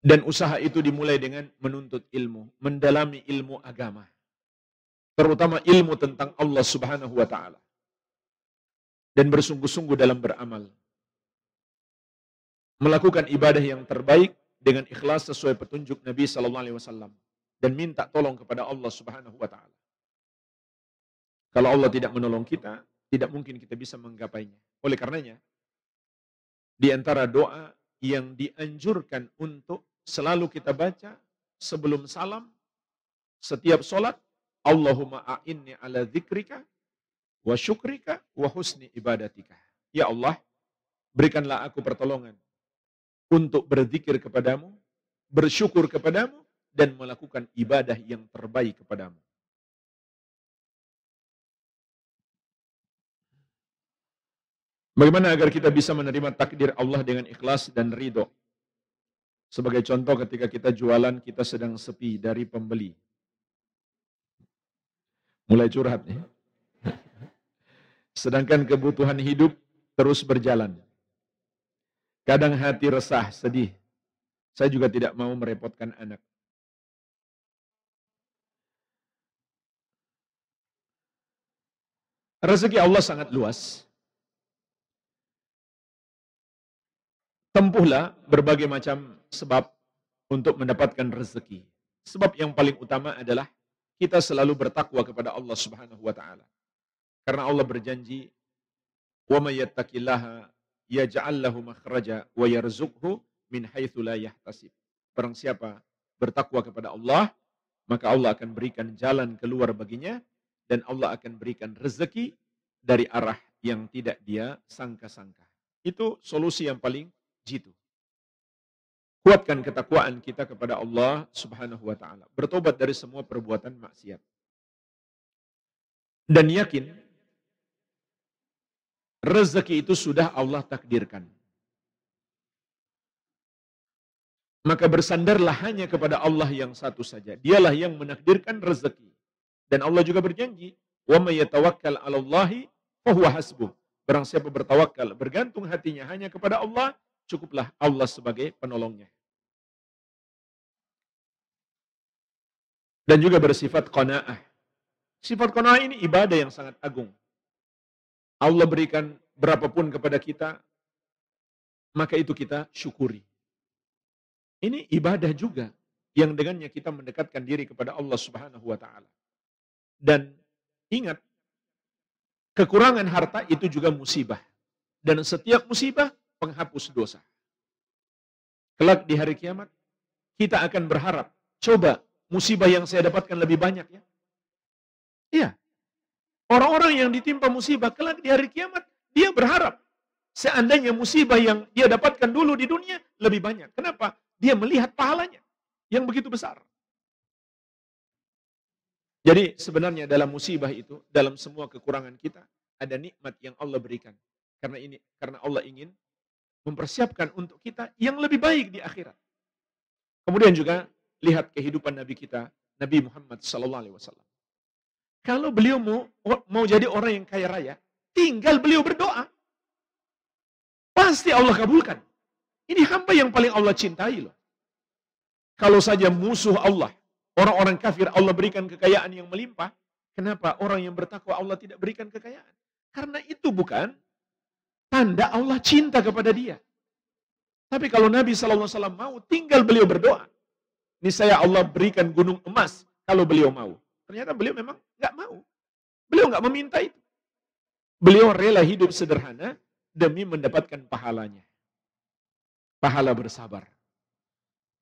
Dan usaha itu dimulai dengan menuntut ilmu, mendalami ilmu agama. Terutama ilmu tentang Allah Subhanahu wa taala. Dan bersungguh-sungguh dalam beramal. Melakukan ibadah yang terbaik dengan ikhlas sesuai petunjuk Nabi sallallahu alaihi wasallam dan minta tolong kepada Allah Subhanahu wa taala. Kalau Allah tidak menolong kita, tidak mungkin kita bisa menggapainya. Oleh karenanya, di antara doa yang dianjurkan untuk selalu kita baca sebelum salam, setiap sholat, Allahumma a'inni ala dzikrika wa syukrika wa husni ibadatika. Ya Allah, berikanlah aku pertolongan untuk berzikir kepadamu, bersyukur kepadamu, dan melakukan ibadah yang terbaik kepadamu. Bagaimana agar kita bisa menerima takdir Allah dengan ikhlas dan ridho? Sebagai contoh ketika kita jualan, kita sedang sepi dari pembeli. Mulai curhat nih. Sedangkan kebutuhan hidup terus berjalan. Kadang hati resah, sedih. Saya juga tidak mau merepotkan anak. Rezeki Allah sangat luas. Tempuhlah berbagai macam sebab untuk mendapatkan rezeki. Sebab yang paling utama adalah kita selalu bertakwa kepada Allah Subhanahu wa taala. Karena Allah berjanji, "Wa may yattaqillaha yaj'al lahu makhraja wa yarzuqhu min haitsu la yahtasib." Barang siapa bertakwa kepada Allah, maka Allah akan berikan jalan keluar baginya dan Allah akan berikan rezeki dari arah yang tidak dia sangka-sangka. Itu solusi yang paling jitu. Kuatkan ketakwaan kita kepada Allah Subhanahu wa taala. Bertobat dari semua perbuatan maksiat. Dan yakin rezeki itu sudah Allah takdirkan. Maka bersandarlah hanya kepada Allah yang satu saja. Dialah yang menakdirkan rezeki. Dan Allah juga berjanji, "Wa may yatawakkal 'alallahi fahuwa hasbuh." Barang siapa bertawakal, bergantung hatinya hanya kepada Allah, cukuplah Allah sebagai penolongnya. Dan juga bersifat qanaah. Sifat qanaah ini ibadah yang sangat agung. Allah berikan berapapun kepada kita, maka itu kita syukuri. Ini ibadah juga yang dengannya kita mendekatkan diri kepada Allah Subhanahu wa taala. Dan ingat, kekurangan harta itu juga musibah. Dan setiap musibah penghapus dosa. Kelak di hari kiamat, kita akan berharap, coba musibah yang saya dapatkan lebih banyak ya. Iya. Orang-orang yang ditimpa musibah, kelak di hari kiamat, dia berharap, seandainya musibah yang dia dapatkan dulu di dunia, lebih banyak. Kenapa? Dia melihat pahalanya yang begitu besar. Jadi sebenarnya dalam musibah itu, dalam semua kekurangan kita, ada nikmat yang Allah berikan. Karena Allah ingin mempersiapkan untuk kita yang lebih baik di akhirat. Kemudian juga lihat kehidupan Nabi kita, Nabi Muhammad SAW. Kalau beliau mau jadi orang yang kaya raya, tinggal beliau berdoa. Pasti Allah kabulkan. Ini hamba yang paling Allah cintai loh. Kalau saja musuh Allah, orang-orang kafir Allah berikan kekayaan yang melimpah, kenapa orang yang bertakwa Allah tidak berikan kekayaan? Karena itu bukan tanda Allah cinta kepada dia. Tapi kalau Nabi SAW mau, tinggal beliau berdoa. Niscaya Allah berikan gunung emas kalau beliau mau. Ternyata beliau memang nggak mau. Beliau nggak meminta itu. Beliau rela hidup sederhana demi mendapatkan pahalanya. pahala bersabar.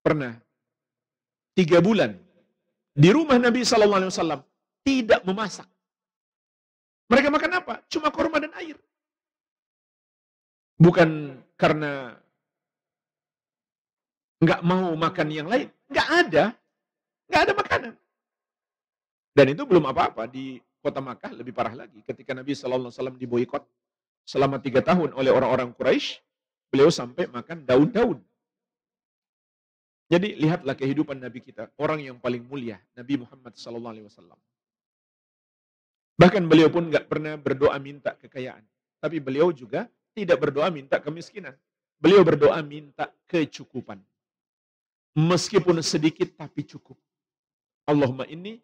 Pernah 3 bulan di rumah Nabi SAW tidak memasak. Mereka makan apa? Cuma kurma dan air. Bukan karena nggak mau makan yang lain. Nggak ada makanan. Dan itu belum apa-apa. Di kota Makkah lebih parah lagi. Ketika Nabi SAW diboikot selama 3 tahun oleh orang-orang Quraisy, beliau sampai makan daun-daun. Jadi lihatlah kehidupan Nabi kita, orang yang paling mulia, Nabi Muhammad SAW. Bahkan beliau pun nggak pernah berdoa minta kekayaan. Tapi beliau juga tidak berdoa minta kemiskinan. Beliau berdoa minta kecukupan. Meskipun sedikit tapi cukup. Allahumma inni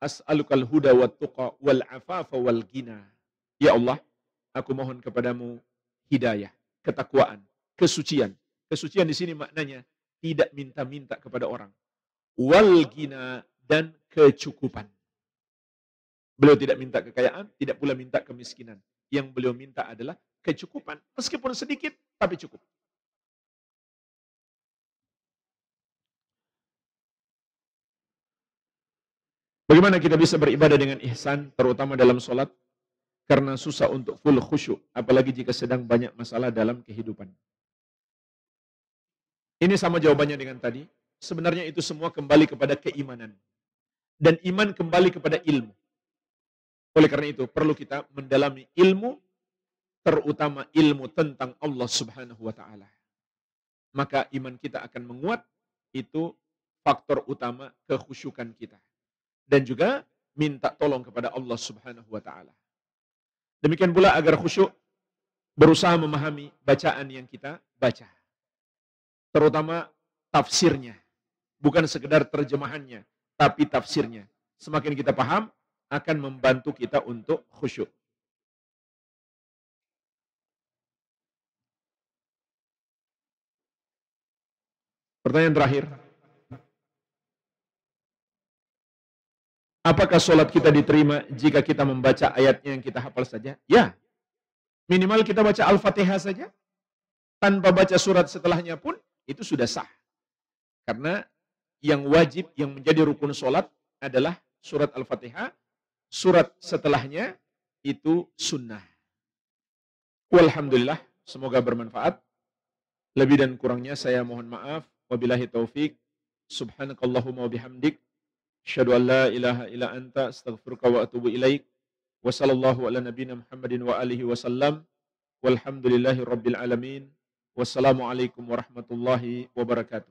as'alukal huda wa tuqa wal afafa wal gina. Ya Allah, aku mohon kepadamu hidayah, ketakwaan, kesucian. Kesucian di sini maknanya tidak minta-minta kepada orang. Wal gina, dan kecukupan. Beliau tidak minta kekayaan, tidak pula minta kemiskinan. Yang beliau minta adalah kecukupan. Meskipun sedikit, tapi cukup. Bagaimana kita bisa beribadah dengan ihsan, terutama dalam sholat? Karena susah untuk full khusyuk, apalagi jika sedang banyak masalah dalam kehidupan. Ini sama jawabannya dengan tadi. Sebenarnya itu semua kembali kepada keimanan. Dan iman kembali kepada ilmu. Oleh karena itu, perlu kita mendalami ilmu, terutama ilmu tentang Allah Subhanahu wa Ta'ala. Maka iman kita akan menguat, itu faktor utama kekhusyukan kita. Dan juga minta tolong kepada Allah Subhanahu wa Ta'ala. Demikian pula agar khusyuk, berusaha memahami bacaan yang kita baca. Terutama tafsirnya. Bukan sekedar terjemahannya, tapi tafsirnya. Semakin kita paham, akan membantu kita untuk khusyuk. Pertanyaan terakhir. Apakah sholat kita diterima jika kita membaca ayatnya yang kita hafal saja? Ya. Minimal kita baca Al-Fatihah saja. Tanpa baca surat setelahnya pun, itu sudah sah. Karena yang wajib, yang menjadi rukun sholat adalah surat Al-Fatihah. Surat setelahnya itu sunnah. Walhamdulillah, semoga bermanfaat. Lebih dan kurangnya saya mohon maaf. Wabillahi taufik. Subhanakallahumma wabihamdik. Asyhadu an la ilaha illa anta astaghfiruka wa atubu ilaik. Wa sallallahu ala nabiyina Muhammadin wa alihi wasallam. Walhamdulillahi rabbil alamin. Wassalamualaikum warahmatullahi wabarakatuh.